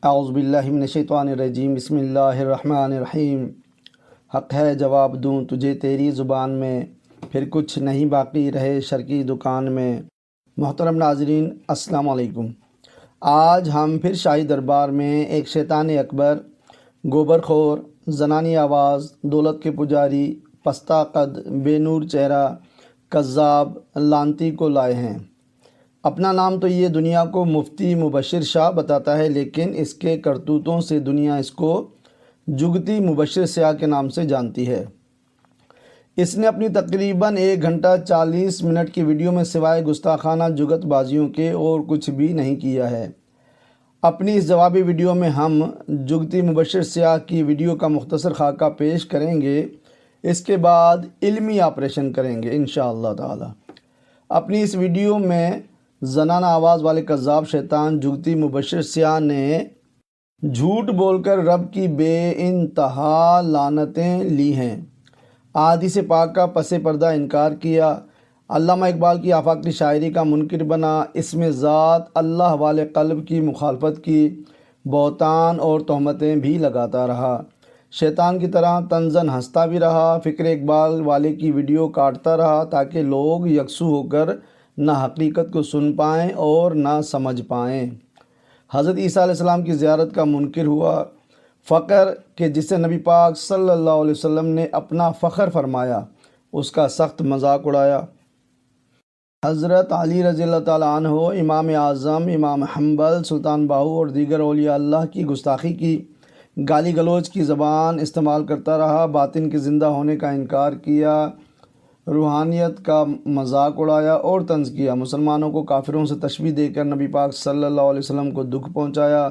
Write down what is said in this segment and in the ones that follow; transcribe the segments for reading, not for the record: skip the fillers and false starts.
اعوذ باللہ من الشیطان الرجیم، بسم اللہ الرحمن الرحیم۔ حق ہے جواب دوں تجھے تیری زبان میں، پھر کچھ نہیں باقی رہے شر کی دکان میں۔ محترم ناظرین، السلام علیکم۔ آج ہم پھر شاہی دربار میں ایک شیطان اکبر، گوبر خور، زنانی آواز، دولت کے پجاری، پستہ قد، بے نور چہرہ، کذاب، لانتی کو لائے ہیں۔ اپنا نام تو یہ دنیا کو مفتی مبشر شاہ بتاتا ہے، لیکن اس کے کرتوتوں سے دنیا اس کو جگتی مبشر سیاہ کے نام سے جانتی ہے۔ اس نے اپنی تقریباً 1 گھنٹہ 40 منٹ کی ویڈیو میں سوائے گستاخانہ جگت بازیوں کے اور کچھ بھی نہیں کیا ہے۔ اپنی اس جوابی ویڈیو میں ہم جگتی مبشر سیاہ کی ویڈیو کا مختصر خاکہ پیش کریں گے، اس کے بعد علمی آپریشن کریں گے انشاءاللہ تعالی۔ اپنی اس ویڈیو میں زنانہ آواز والے کذاب شیطان جگتی مبشر سیاہ نے جھوٹ بول کر رب کی بے انتہا لعنتیں لی ہیں، احادیث پاک کا پس پردہ انکار کیا، علامہ اقبال کی آفاقی شاعری کا منکر بنا، اسم ذات اللہ والے قلب کی مخالفت کی، بہتان اور تہمتیں بھی لگاتا رہا، شیطان کی طرح تنزن ہنستا بھی رہا، فکر اقبال والے کی ویڈیو کاٹتا رہا تاکہ لوگ یکسو ہو کر نہ حقیقت کو سن پائیں اور نہ سمجھ پائیں۔ حضرت عیسیٰ علیہ السلام کی زیارت کا منکر ہوا، فقر کہ جسے نبی پاک صلی اللہ علیہ وسلم نے اپنا فخر فرمایا، اس کا سخت مذاق اڑایا۔ حضرت علی رضی اللہ تعالیٰ عنہ، امام اعظم، امام حنبل، سلطان باہو اور دیگر اولیاء اللہ کی گستاخی کی، گالی گلوچ کی زبان استعمال کرتا رہا، باطن کے زندہ ہونے کا انکار کیا، روحانیت کا مذاق اڑایا اور طنز کیا، مسلمانوں کو کافروں سے تشبیہ دے کر نبی پاک صلی اللہ علیہ وسلم کو دکھ پہنچایا،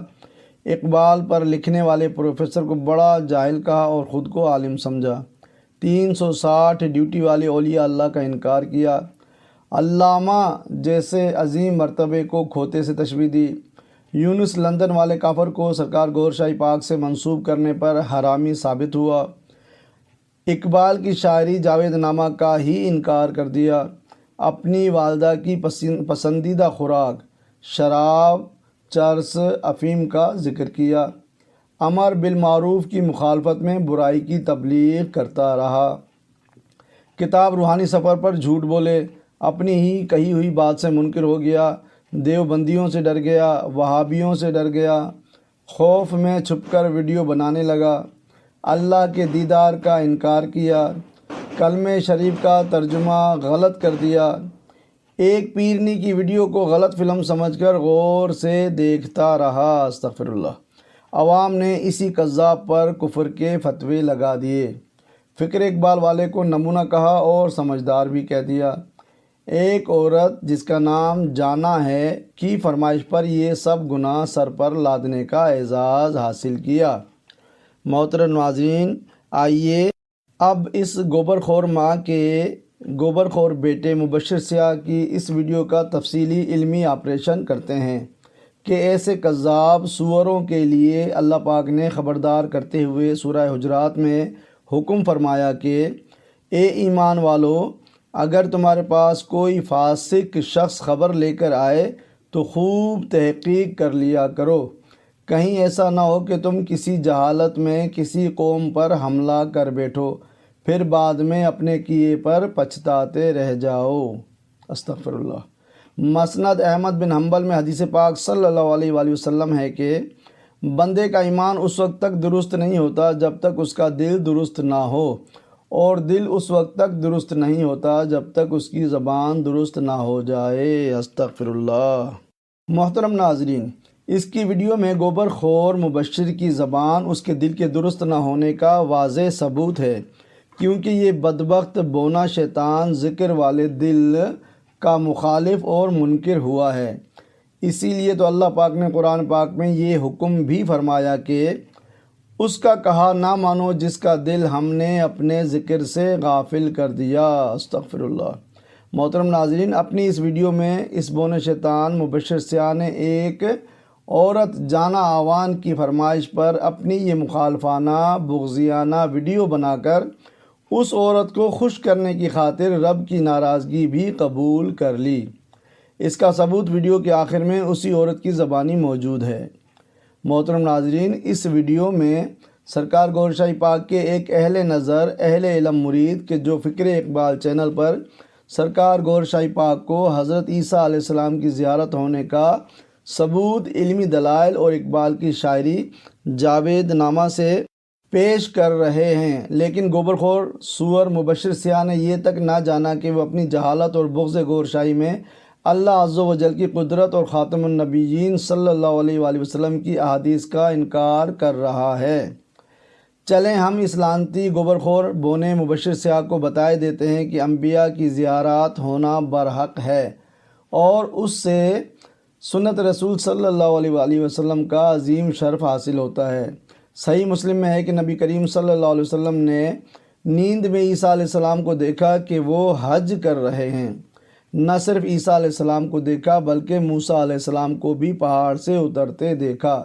اقبال پر لکھنے والے پروفیسر کو بڑا جاہل کہا اور خود کو عالم سمجھا، 360 ڈیوٹی والے اولیاء اللہ کا انکار کیا، علامہ جیسے عظیم مرتبے کو کھوتے سے تشبیہ دی، یونس لندن والے کافر کو سرکار گور شاہی پاک سے منسوب کرنے پر حرامی ثابت ہوا، اقبال کی شاعری جاوید نامہ کا ہی انکار کر دیا، اپنی والدہ کی پسندیدہ خوراک شراب، چرس، افیم کا ذکر کیا، امر بالمعروف کی مخالفت میں برائی کی تبلیغ کرتا رہا، کتاب روحانی سفر پر جھوٹ بولے، اپنی ہی کہی ہوئی بات سے منکر ہو گیا، دیوبندیوں سے ڈر گیا، وہابیوں سے ڈر گیا، خوف میں چھپ کر ویڈیو بنانے لگا، اللہ کے دیدار کا انکار کیا، کلمہ شریف کا ترجمہ غلط کر دیا، ایک پیرنی کی ویڈیو کو غلط فلم سمجھ کر غور سے دیکھتا رہا، استغفر اللہ۔ عوام نے اسی کذاب پر کفر کے فتوے لگا دیے، فکر اقبال والے کو نمونہ کہا اور سمجھدار بھی کہہ دیا، ایک عورت جس کا نام جانا ہے کی فرمائش پر یہ سب گناہ سر پر لادنے کا اعزاز حاصل کیا۔ محترم ناظرین، آئیے اب اس گوبر خور ماں کے گوبر خور بیٹے مبشر سیاہ کی اس ویڈیو کا تفصیلی علمی آپریشن کرتے ہیں کہ ایسے کذاب سوروں کے لیے اللہ پاک نے خبردار کرتے ہوئے سورہ حجرات میں حکم فرمایا کہ اے ایمان والو، اگر تمہارے پاس کوئی فاسق شخص خبر لے کر آئے تو خوب تحقیق کر لیا کرو، کہیں ایسا نہ ہو کہ تم کسی جہالت میں کسی قوم پر حملہ کر بیٹھو، پھر بعد میں اپنے کیے پر پچھتاتے رہ جاؤ، استغفر اللہ۔ مسند احمد بن حنبل میں حدیث پاک صلی اللہ علیہ وآلہ وسلم ہے کہ بندے کا ایمان اس وقت تک درست نہیں ہوتا جب تک اس کا دل درست نہ ہو، اور دل اس وقت تک درست نہیں ہوتا جب تک اس کی زبان درست نہ ہو جائے، استغفر اللہ۔ محترم ناظرین، اس کی ویڈیو میں گوبر خور مبشر کی زبان اس کے دل کے درست نہ ہونے کا واضح ثبوت ہے، کیونکہ یہ بدبخت بونا شیطان ذکر والے دل کا مخالف اور منکر ہوا ہے، اسی لیے تو اللہ پاک نے قرآن پاک میں یہ حکم بھی فرمایا کہ اس کا کہا نہ مانو جس کا دل ہم نے اپنے ذکر سے غافل کر دیا، استغفر اللہ۔ محترم ناظرین، اپنی اس ویڈیو میں اس بونے شیطان مبشر سیاہ نے ایک عورت جانا آوان کی فرمائش پر اپنی یہ مخالفانہ بغضیانہ ویڈیو بنا کر اس عورت کو خوش کرنے کی خاطر رب کی ناراضگی بھی قبول کر لی۔ اس کا ثبوت ویڈیو کے آخر میں اسی عورت کی زبانی موجود ہے۔ محترم ناظرین، اس ویڈیو میں سرکار گوھر شاہی پاک کے ایک اہل نظر اہل علم مرید کہ جو فکر اقبال چینل پر سرکار گوھر شاہی پاک کو حضرت عیسیٰ علیہ السلام کی زیارت ہونے کا ثبوت علمی دلائل اور اقبال کی شاعری جاوید نامہ سے پیش کر رہے ہیں، لیکن گوبر خور سور مبشر سیاہ نے یہ تک نہ جانا کہ وہ اپنی جہالت اور بغض گوھر شاہی میں اللہ عز و جل کی قدرت اور خاتم النبیین صلی اللہ علیہ وآلہ وسلم کی احادیث کا انکار کر رہا ہے۔ چلیں ہم اس لعنتی گوبر خور بونے مبشر سیاہ کو بتائے دیتے ہیں کہ انبیاء کی زیارات ہونا برحق ہے اور اس سے سنت رسول صلی اللہ علیہ وآلہ وسلم کا عظیم شرف حاصل ہوتا ہے۔ صحیح مسلم میں ہے کہ نبی کریم صلی اللہ علیہ وسلم نے نیند میں عیسیٰ علیہ السلام کو دیکھا کہ وہ حج کر رہے ہیں۔ نہ صرف عیسیٰ علیہ السلام کو دیکھا بلکہ موسیٰ علیہ السلام کو بھی پہاڑ سے اترتے دیکھا،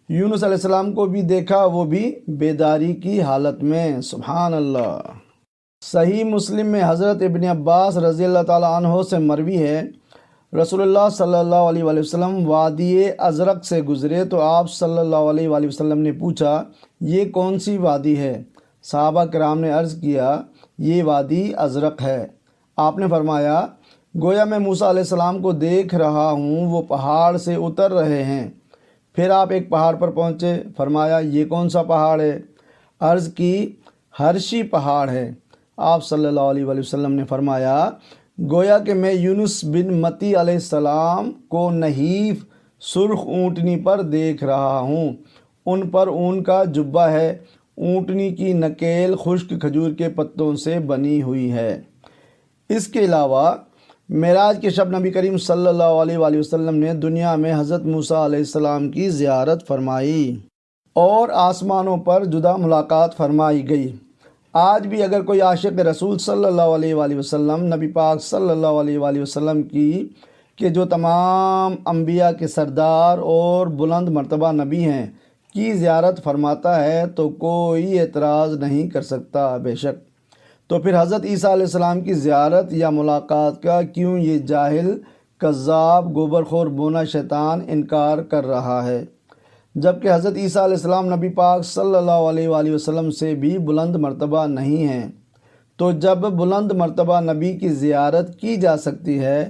یونس علیہ السلام کو بھی دیکھا، وہ بھی بیداری کی حالت میں۔ سبحان اللہ۔ صحیح مسلم میں حضرت ابن عباس رضی اللہ تعالیٰ عنہ سے مروی ہے، رسول اللہ صلی اللہ علیہ وآلہ وسلم وادی ازرق سے گزرے تو آپ صلی اللہ علیہ وآلہ وسلم نے پوچھا یہ کون سی وادی ہے؟ صحابہ کرام نے عرض کیا یہ وادی ازرق ہے۔ آپ نے فرمایا گویا میں موسیٰ علیہ السلام کو دیکھ رہا ہوں، وہ پہاڑ سے اتر رہے ہیں۔ پھر آپ ایک پہاڑ پر پہنچے، فرمایا یہ کون سا پہاڑ ہے؟ عرض کی ہرشی پہاڑ ہے۔ آپ صلی اللہ علیہ وآلہ وسلم نے فرمایا گویا کہ میں یونس بن متی علیہ السلام کو نحیف سرخ اونٹنی پر دیکھ رہا ہوں، ان پر اون کا جبہ ہے، اونٹنی کی نکیل خشک کھجور کے پتوں سے بنی ہوئی ہے۔ اس کے علاوہ معراج کے شب نبی کریم صلی اللہ علیہ وآلہ وسلم نے دنیا میں حضرت موسیٰ علیہ السلام کی زیارت فرمائی اور آسمانوں پر جدا ملاقات فرمائی گئی۔ آج بھی اگر کوئی عاشق رسول صلی اللہ علیہ وآلہ وسلم نبی پاک صلی اللہ علیہ وآلہ وسلم کی کہ جو تمام انبیاء کے سردار اور بلند مرتبہ نبی ہیں کی زیارت فرماتا ہے تو کوئی اعتراض نہیں کر سکتا۔ بے شک تو پھر حضرت عیسیٰ علیہ السلام کی زیارت یا ملاقات کا کیوں یہ جاہل کذاب گوبر خور بونا شیطان انکار کر رہا ہے، جبکہ حضرت عیسیٰ علیہ السلام نبی پاک صلی اللہ علیہ وآلہ وسلم سے بھی بلند مرتبہ نہیں ہیں؟ تو جب بلند مرتبہ نبی کی زیارت کی جا سکتی ہے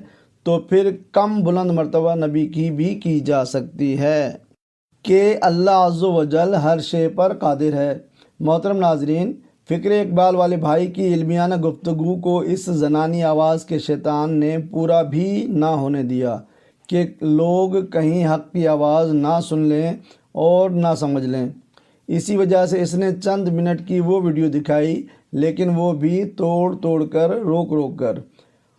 تو پھر کم بلند مرتبہ نبی کی بھی کی جا سکتی ہے کہ اللہ عز و جل ہر شے پر قادر ہے۔ محترم ناظرین، فکر اقبال والے بھائی کی علمیانہ گفتگو کو اس زنانی آواز کے شیطان نے پورا بھی نہ ہونے دیا کہ لوگ کہیں حق کی آواز نہ سن لیں اور نہ سمجھ لیں۔ اسی وجہ سے اس نے چند منٹ کی وہ ویڈیو دکھائی، لیکن وہ بھی توڑ کر روک کر،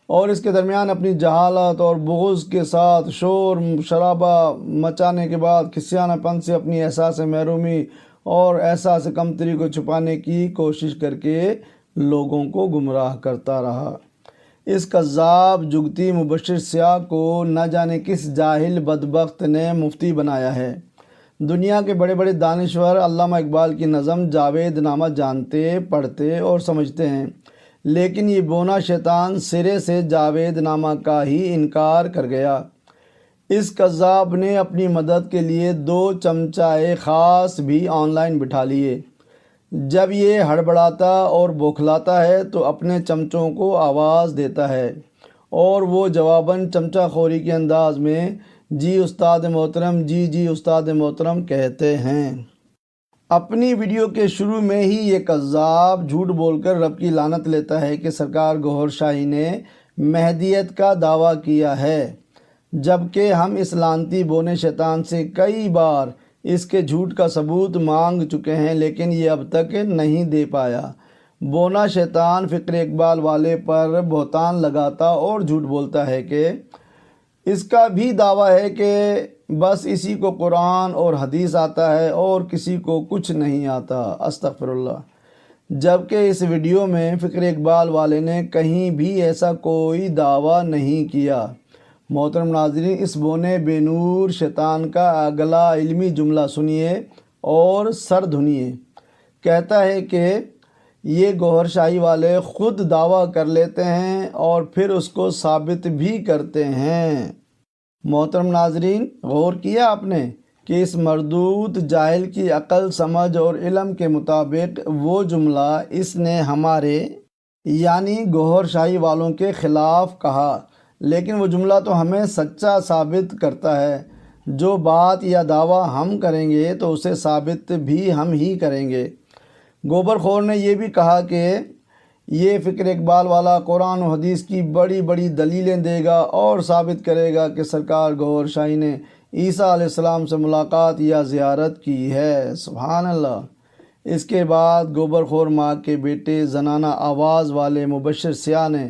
اور اس کے درمیان اپنی جہالت اور بغض کے ساتھ شور شرابہ مچانے کے بعد کھسیانہ پن سے اپنی احساس محرومی اور احساس کمتری کو چھپانے کی کوشش کر کے لوگوں کو گمراہ کرتا رہا۔ اس کذاب جگتی مبشر سیاہ کو نہ جانے کس جاہل بدبخت نے مفتی بنایا ہے۔ دنیا کے بڑے بڑے دانشور علامہ اقبال کی نظم جاوید نامہ جانتے، پڑھتے اور سمجھتے ہیں، لیکن یہ بونا شیطان سرے سے جاوید نامہ کا ہی انکار کر گیا۔ اس کذاب نے اپنی مدد کے لیے 2 چمچائے خاص بھی آن لائن بٹھا لیے۔ جب یہ ہڑبڑاتا اور بوکھلاتا ہے تو اپنے چمچوں کو آواز دیتا ہے اور وہ جواباً چمچہ خوری کے انداز میں جی استاد محترم، جی استاد محترم کہتے ہیں۔ اپنی ویڈیو کے شروع میں ہی یہ کذاب جھوٹ بول کر رب کی لعنت لیتا ہے کہ سرکار گوھر شاہی نے مہدیت کا دعویٰ کیا ہے، جبکہ ہم اس لعنتی بونے شیطان سے کئی بار اس کے جھوٹ کا ثبوت مانگ چکے ہیں، لیکن یہ اب تک نہیں دے پایا۔ بونا شیطان فکر اقبال والے پر بہتان لگاتا اور جھوٹ بولتا ہے کہ اس کا بھی دعویٰ ہے کہ بس اسی کو قرآن اور حدیث آتا ہے اور کسی کو کچھ نہیں آتا۔ استغفر اللہ۔ جبکہ اس ویڈیو میں فکر اقبال والے نے کہیں بھی ایسا کوئی دعویٰ نہیں کیا۔ محترم ناظرین، اس بونے بے نور شیطان کا اگلا علمی جملہ سنیے اور سر دھنیے۔ کہتا ہے کہ یہ گوھر شاہی والے خود دعویٰ کر لیتے ہیں اور پھر اس کو ثابت بھی کرتے ہیں۔ محترم ناظرین، غور کیا آپ نے کہ اس مردود جاہل کی عقل سمجھ اور علم کے مطابق وہ جملہ اس نے ہمارے یعنی گوہر شاہی والوں کے خلاف کہا، لیکن وہ جملہ تو ہمیں سچا ثابت کرتا ہے۔ جو بات یا دعویٰ ہم کریں گے تو اسے ثابت بھی ہم ہی کریں گے۔ گوبر خور نے یہ بھی کہا کہ یہ فکر اقبال والا قرآن و حدیث کی بڑی بڑی دلیلیں دے گا اور ثابت کرے گا کہ سرکار گوہر شاہی نے عیسیٰ علیہ السلام سے ملاقات یا زیارت کی ہے۔ سبحان اللہ۔ اس کے بعد گوبر خور ماں کے بیٹے زنانہ آواز والے مبشر سیاہ نے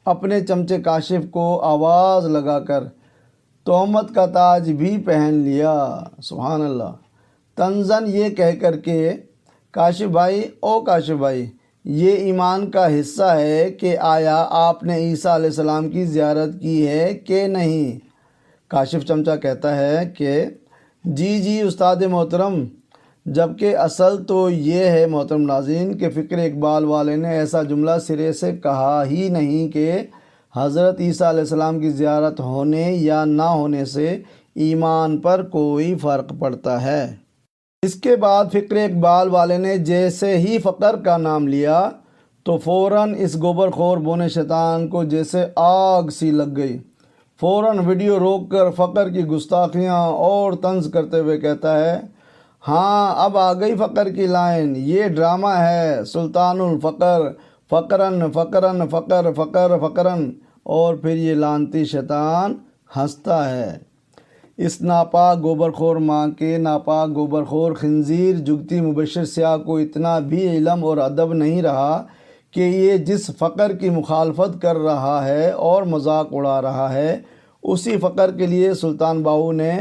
اپنے چمچے کاشف کو آواز لگا کر تہمت کا تاج بھی پہن لیا۔ سبحان اللہ۔ طنزاً یہ کہہ کر کہ کاشف بھائی، او کاشف بھائی، یہ ایمان کا حصہ ہے کہ آیا آپ نے عیسیٰ علیہ السلام کی زیارت کی ہے کہ نہیں؟ کاشف چمچہ کہتا ہے کہ جی استاد محترم، جبکہ اصل تو یہ ہے محترم ناظرین کہ فکر اقبال والے نے ایسا جملہ سرے سے کہا ہی نہیں کہ حضرت عیسیٰ علیہ السلام کی زیارت ہونے یا نہ ہونے سے ایمان پر کوئی فرق پڑتا ہے۔ اس کے بعد فکر اقبال والے نے جیسے ہی فقر کا نام لیا تو فوراً اس گوبر خور بونے شیطان کو جیسے آگ سی لگ گئی۔ فوراً ویڈیو روک کر فقر کی گستاخیاں اور طنز کرتے ہوئے کہتا ہے، ہاں اب آ گئی فقر کی لائن، یہ ڈرامہ ہے سلطان الفقر، فقرن فقرن فقر فقر فقرن، اور پھر یہ لعنتی شیطان ہنستا ہے۔ اس ناپاک گوبر خور ماں کے ناپاک گوبر خور خنزیر جگتی مبشر سیاہ کو اتنا بھی علم اور ادب نہیں رہا کہ یہ جس فقر کی مخالفت کر رہا ہے اور مذاق اڑا رہا ہے، اسی فقر کے لیے سلطان باہو نے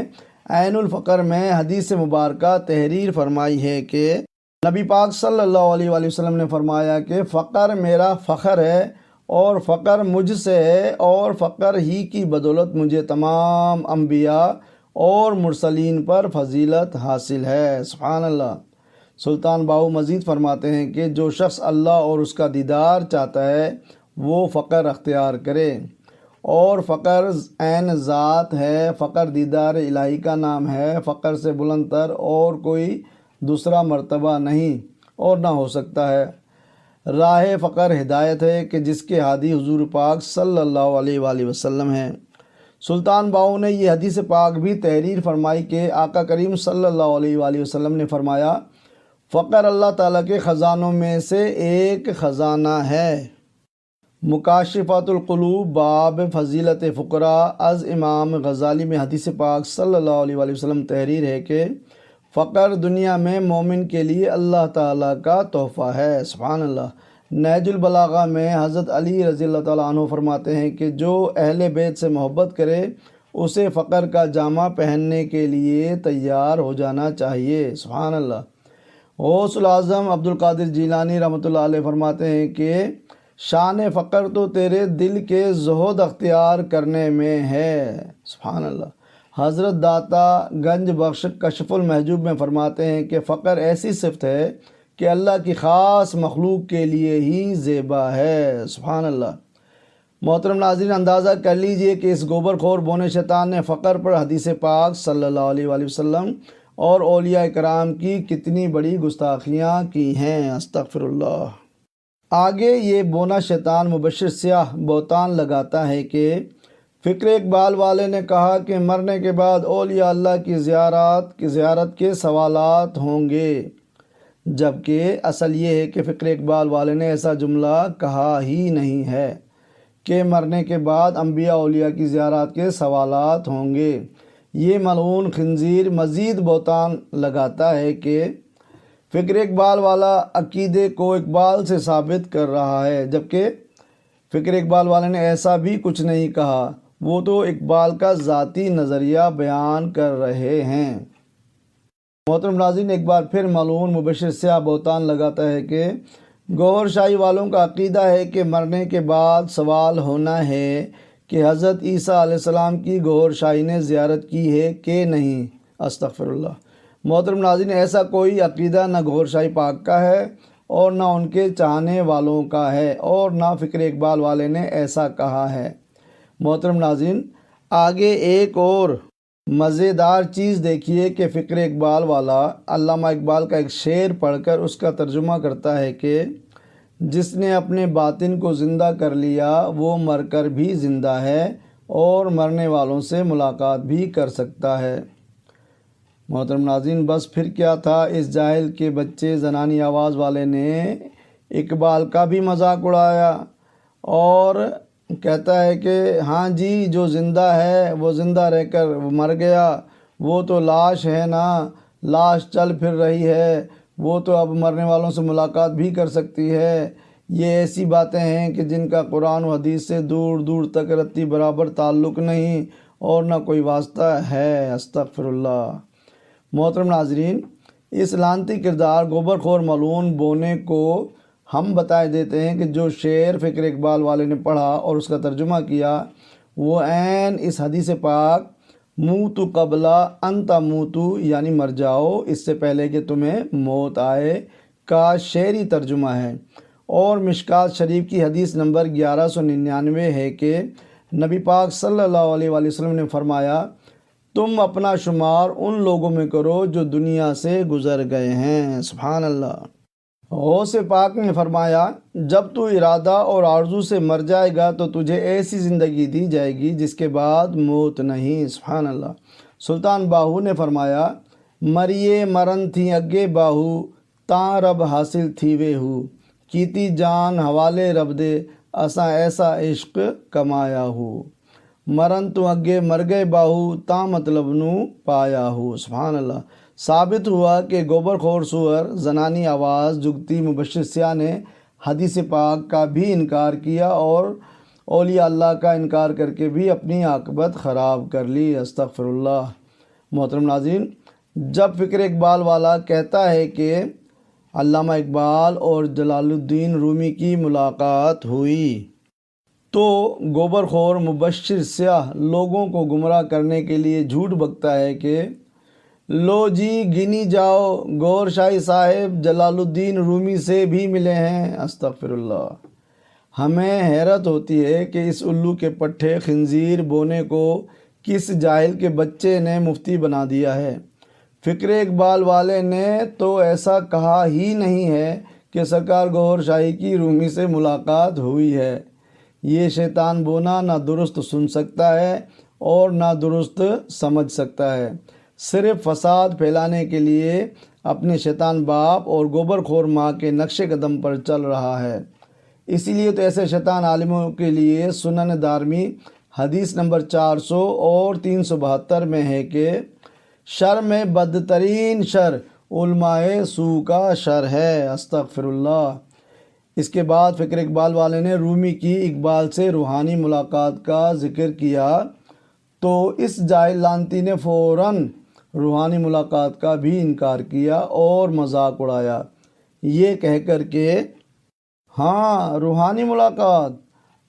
عین الفقر میں حدیث مبارکہ تحریر فرمائی ہے کہ نبی پاک صلی اللہ علیہ وآلہ وسلم نے فرمایا کہ فقر میرا فخر ہے اور فقر مجھ سے ہے، اور فقر ہی کی بدولت مجھے تمام انبیاء اور مرسلین پر فضیلت حاصل ہے۔ سبحان اللہ۔ سلطان باہو مزید فرماتے ہیں کہ جو شخص اللہ اور اس کا دیدار چاہتا ہے وہ فقر اختیار کرے، اور فقر عین ذات ہے، فقر دیدار الہی کا نام ہے، فقر سے بلند تر اور کوئی دوسرا مرتبہ نہیں اور نہ ہو سکتا ہے۔ راہ فقر ہدایت ہے کہ جس کے ہادی حضور پاک صلی اللہ علیہ وآلہ وسلم ہیں۔ سلطان باہو نے یہ حدیث پاک بھی تحریر فرمائی کہ آقا کریم صلی اللہ علیہ وآلہ وسلم نے فرمایا، فقر اللہ تعالیٰ کے خزانوں میں سے ایک خزانہ ہے۔ مکاشفات القلوب باب فضیلت فقراء از امام غزالی میں حدیث پاک صلی اللہ علیہ وآلہ وسلم تحریر ہے کہ فقر دنیا میں مومن کے لیے اللہ تعالیٰ کا تحفہ ہے۔ سبحان اللہ۔ نہج البلاغہ میں حضرت علی رضی اللہ تعالیٰ عنہ فرماتے ہیں کہ جو اہل بیت سے محبت کرے اسے فقر کا جامہ پہننے کے لیے تیار ہو جانا چاہیے۔ سبحان اللہ۔ غوث الاعظم عبد القادر جیلانی رحمۃ اللہ علیہ فرماتے ہیں کہ شان فقر تو تیرے دل کے زہد اختیار کرنے میں ہے۔ سبحان اللہ۔ حضرت داتا گنج بخش کشف المحجوب میں فرماتے ہیں کہ فقر ایسی صفت ہے کہ اللہ کی خاص مخلوق کے لیے ہی زیبا ہے۔ سبحان اللہ۔ محترم ناظرین، اندازہ کر لیجئے کہ اس گوبر خور بونے شیطان نے فقر پر حدیث پاک صلی اللہ علیہ وآلہ وسلم اور اولیاء کرام کی کتنی بڑی گستاخیاں کی ہیں۔ استغفر اللہ۔ آگے یہ بونا شیطان مبشر سیاہ بہتان لگاتا ہے کہ فکر اقبال والے نے کہا کہ مرنے کے بعد اولیاء اللہ کی زیارت کے سوالات ہوں گے، جبکہ اصل یہ ہے کہ فکر اقبال والے نے ایسا جملہ کہا ہی نہیں ہے کہ مرنے کے بعد انبیاء اولیاء کی زیارت کے سوالات ہوں گے۔ یہ ملعون خنزیر مزید بہتان لگاتا ہے کہ فکر اقبال والا عقیدے کو اقبال سے ثابت کر رہا ہے، جبکہ فکر اقبال والے نے ایسا بھی کچھ نہیں کہا، وہ تو اقبال کا ذاتی نظریہ بیان کر رہے ہیں۔ محترم ناظرین، ایک بار پھر ملعون مبشر سیاہ بہتان لگاتا ہے کہ گوہر شاہی والوں کا عقیدہ ہے کہ مرنے کے بعد سوال ہونا ہے کہ حضرت عیسیٰ علیہ السلام کی گوہر شاہی نے زیارت کی ہے کہ نہیں۔ استغفر اللہ۔ محترم ناظرین، ایسا کوئی عقیدہ نہ گوہر شاہی پاک کا ہے اور نہ ان کے چاہنے والوں کا ہے، اور نہ فکر اقبال والے نے ایسا کہا ہے۔ محترم ناظرین، آگے ایک اور مزیدار چیز دیکھیے کہ فکر اقبال والا علامہ اقبال کا ایک شعر پڑھ کر اس کا ترجمہ کرتا ہے کہ جس نے اپنے باطن کو زندہ کر لیا وہ مر کر بھی زندہ ہے اور مرنے والوں سے ملاقات بھی کر سکتا ہے۔ محترم ناظرین، بس پھر کیا تھا، اس جاہل کے بچے زنانی آواز والے نے اقبال کا بھی مذاق اڑایا اور کہتا ہے کہ ہاں جی، جو زندہ ہے وہ زندہ رہ کر مر گیا، وہ تو لاش ہے نا، لاش چل پھر رہی ہے، وہ تو اب مرنے والوں سے ملاقات بھی کر سکتی ہے۔ یہ ایسی باتیں ہیں کہ جن کا قرآن و حدیث سے دور دور تک رتی برابر تعلق نہیں اور نہ کوئی واسطہ ہے۔ استغفر اللہ۔ محترم ناظرین، اس لعنتی کردار گوبر خور ملعون بونے کو ہم بتائے دیتے ہیں کہ جو شعر فکر اقبال والے نے پڑھا اور اس کا ترجمہ کیا وہ عین اس حدیث پاک موتو قبلہ ان تموتو یعنی مر جاؤ اس سے پہلے کہ تمہیں موت آئے کا شعری ترجمہ ہے۔ اور مشکات شریف کی حدیث نمبر 1199 ہے کہ نبی پاک صلی اللہ علیہ وآلہ وسلم نے فرمایا، تم اپنا شمار ان لوگوں میں کرو جو دنیا سے گزر گئے ہیں۔ سبحان اللہ۔ غوث پاک نے فرمایا، جب تو ارادہ اور آرزو سے مر جائے گا تو تجھے ایسی زندگی دی جائے گی جس کے بعد موت نہیں۔ سبحان اللہ۔ سلطان باہو نے فرمایا، مریے مرن تھی اگے باہو تاں رب حاصل تھی وے ہو، کیتی جان حوالے رب دے اساں ایسا عشق کمایا ہو، مرن تو اگے مر گئے باہو تاں مطلب نو پایا ہو۔ سبحان اللہ۔ ثابت ہوا کہ گوبر خور سور زنانی آواز جگتی مبشر سیاہ نے حدیث پاک کا بھی انکار کیا اور اولیاء اللہ کا انکار کر کے بھی اپنی عاقبت خراب کر لی۔ استغفر اللہ۔ محترم ناظرین، جب فکر اقبال والا کہتا ہے کہ علامہ اقبال اور جلال الدین رومی کی ملاقات ہوئی تو گوبر خور مبشر سیاہ لوگوں کو گمراہ کرنے کے لیے جھوٹ بکتا ہے کہ لو جی گنی جاؤ، گور شاہی صاحب جلال الدین رومی سے بھی ملے ہیں۔ استغفر اللہ۔ ہمیں حیرت ہوتی ہے کہ اس الو کے پٹھے خنزیر بونے کو کس جاہل کے بچے نے مفتی بنا دیا ہے۔ فکر اقبال والے نے تو ایسا کہا ہی نہیں ہے کہ سرکار گور شاہی کی رومی سے ملاقات ہوئی ہے۔ یہ شیطان بونا نہ درست سن سکتا ہے اور نہ درست سمجھ سکتا ہے، صرف فساد پھیلانے کے لیے اپنے شیطان باپ اور گوبر خور ماں کے نقش قدم پر چل رہا ہے۔ اسی لیے تو ایسے شیطان عالموں کے لیے سنن دارمی حدیث نمبر 400 اور 372 میں ہے کہ شر میں بدترین شر علماء سو کا شر ہے۔ استغفر اللہ۔ اس کے بعد فکر اقبال والے نے رومی کی اقبال سے روحانی ملاقات کا ذکر کیا تو اس جاہل لعنتی نے فوراً روحانی ملاقات کا بھی انکار کیا اور مذاق اڑایا یہ کہہ کر کہ ہاں روحانی ملاقات،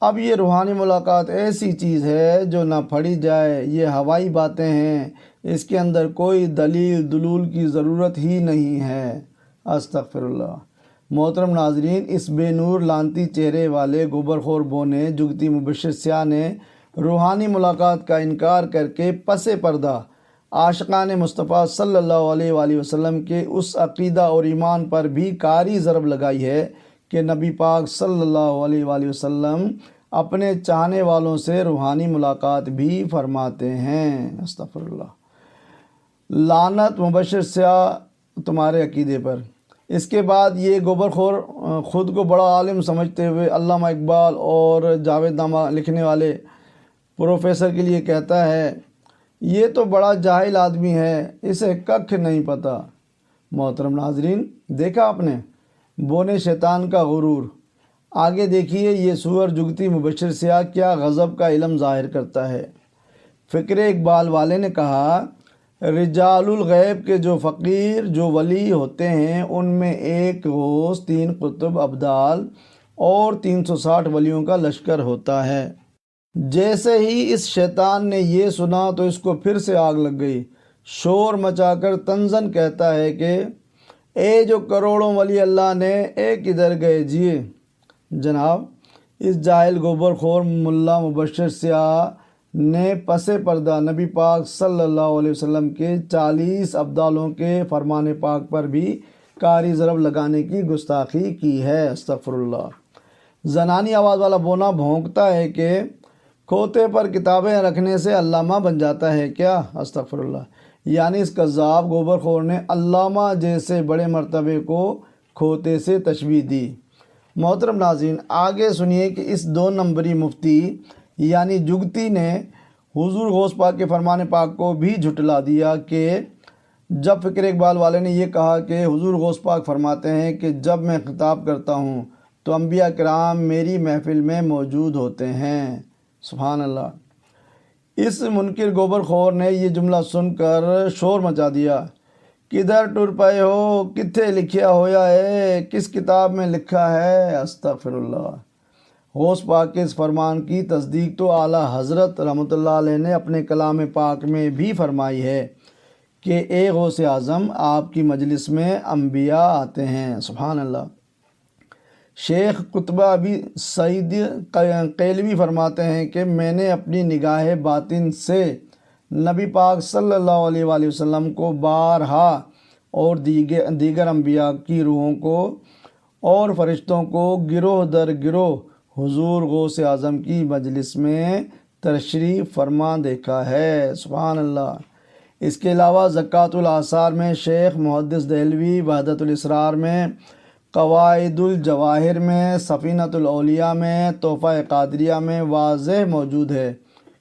اب یہ روحانی ملاقات ایسی چیز ہے جو نہ پڑھی جائے، یہ ہوائی باتیں ہیں، اس کے اندر کوئی دلیل دلول کی ضرورت ہی نہیں ہے۔ استغفر اللہ۔ محترم ناظرین، اس بے نور لعنتی چہرے والے گوبر خور بونے جگتی مبشر سیاہ نے روحانی ملاقات کا انکار کر کے پس پردہ عاشقان مصطفیٰ صلی اللہ علیہ وآلہ وسلم کے اس عقیدہ اور ایمان پر بھی کاری ضرب لگائی ہے کہ نبی پاک صلی اللہ علیہ وآلہ وسلم اپنے چاہنے والوں سے روحانی ملاقات بھی فرماتے ہیں۔ استغفر اللہ۔ لعنت مبشر سیاہ تمہارے عقیدے پر۔ اس کے بعد یہ گوبر خور خود کو بڑا عالم سمجھتے ہوئے علامہ اقبال اور جاوید نامہ لکھنے والے پروفیسر کے لیے کہتا ہے، یہ تو بڑا جاہل آدمی ہے، اسے ککھ نہیں پتہ۔ محترم ناظرین، دیکھا آپ نے بونے شیطان کا غرور۔ آگے دیکھیے یہ سور جگتی مبشر سیاہ کیا غضب کا علم ظاہر کرتا ہے۔ فکر اقبال والے نے کہا، رجال الغیب کے جو فقیر جو ولی ہوتے ہیں ان میں ایک غوث، 3 قطب ابدال اور 360 ولیوں کا لشکر ہوتا ہے۔ جیسے ہی اس شیطان نے یہ سنا تو اس کو پھر سے آگ لگ گئی، شور مچا کر طنزاً کہتا ہے کہ اے جو کروڑوں ولی اللہ نے اے کدھر گئے جی۔ جناب، اس جاہل گوبر خور ملا مبشر سیاہ نے پس پردہ نبی پاک صلی اللہ علیہ وسلم کے 40 ابدالوں کے فرمان پاک پر بھی کاری ضرب لگانے کی گستاخی کی ہے۔ استغفر اللہ۔ زنانی آواز والا بونا بھونکتا ہے کہ کھوتے پر کتابیں رکھنے سے علامہ بن جاتا ہے کیا؟ استغفر اللہ۔ یعنی اس کذاب گوبر خور نے علامہ جیسے بڑے مرتبے کو کھوتے سے تشبیہ دی۔ محترم ناظرین، آگے سنیے کہ اس 2 نمبری مفتی یعنی جگتی نے حضور غوث پاک کے فرمان پاک کو بھی جھٹلا دیا کہ جب فکر اقبال والے نے یہ کہا کہ حضور غوث پاک فرماتے ہیں کہ جب میں خطاب کرتا ہوں تو انبیاء کرام میری محفل میں موجود ہوتے ہیں۔ سبحان اللہ۔ اس منکر گوبر خور نے یہ جملہ سن کر شور مچا دیا، کدھر ٹر پائے ہو، کتھے لکھیا ہویا ہے، کس کتاب میں لکھا ہے؟ استغفر اللہ۔ غوث پاک کے اس فرمان کی تصدیق تو اعلیٰ حضرت رحمۃ اللہ علیہ نے اپنے کلام پاک میں بھی فرمائی ہے کہ اے غوث اعظم، آپ کی مجلس میں انبیاء آتے ہیں۔ سبحان اللہ۔ شیخ قطبہ بھی سعید قیلوی فرماتے ہیں کہ میں نے اپنی نگاہ باطن سے نبی پاک صلی اللہ علیہ وآلہ وسلم کو بارہا اور دیگر انبیاء کی روحوں کو اور فرشتوں کو گروہ در گروہ حضور غوث اعظم کی مجلس میں تشریف فرما دیکھا ہے۔ سبحان اللہ۔ اس کے علاوہ زکوٰۃ الاثار میں شیخ محدث دہلوی وحدت الاسرار میں، قواعد الجواہر میں، سفینۃ الاولیاء میں، تحفہ قادریہ میں واضح موجود ہے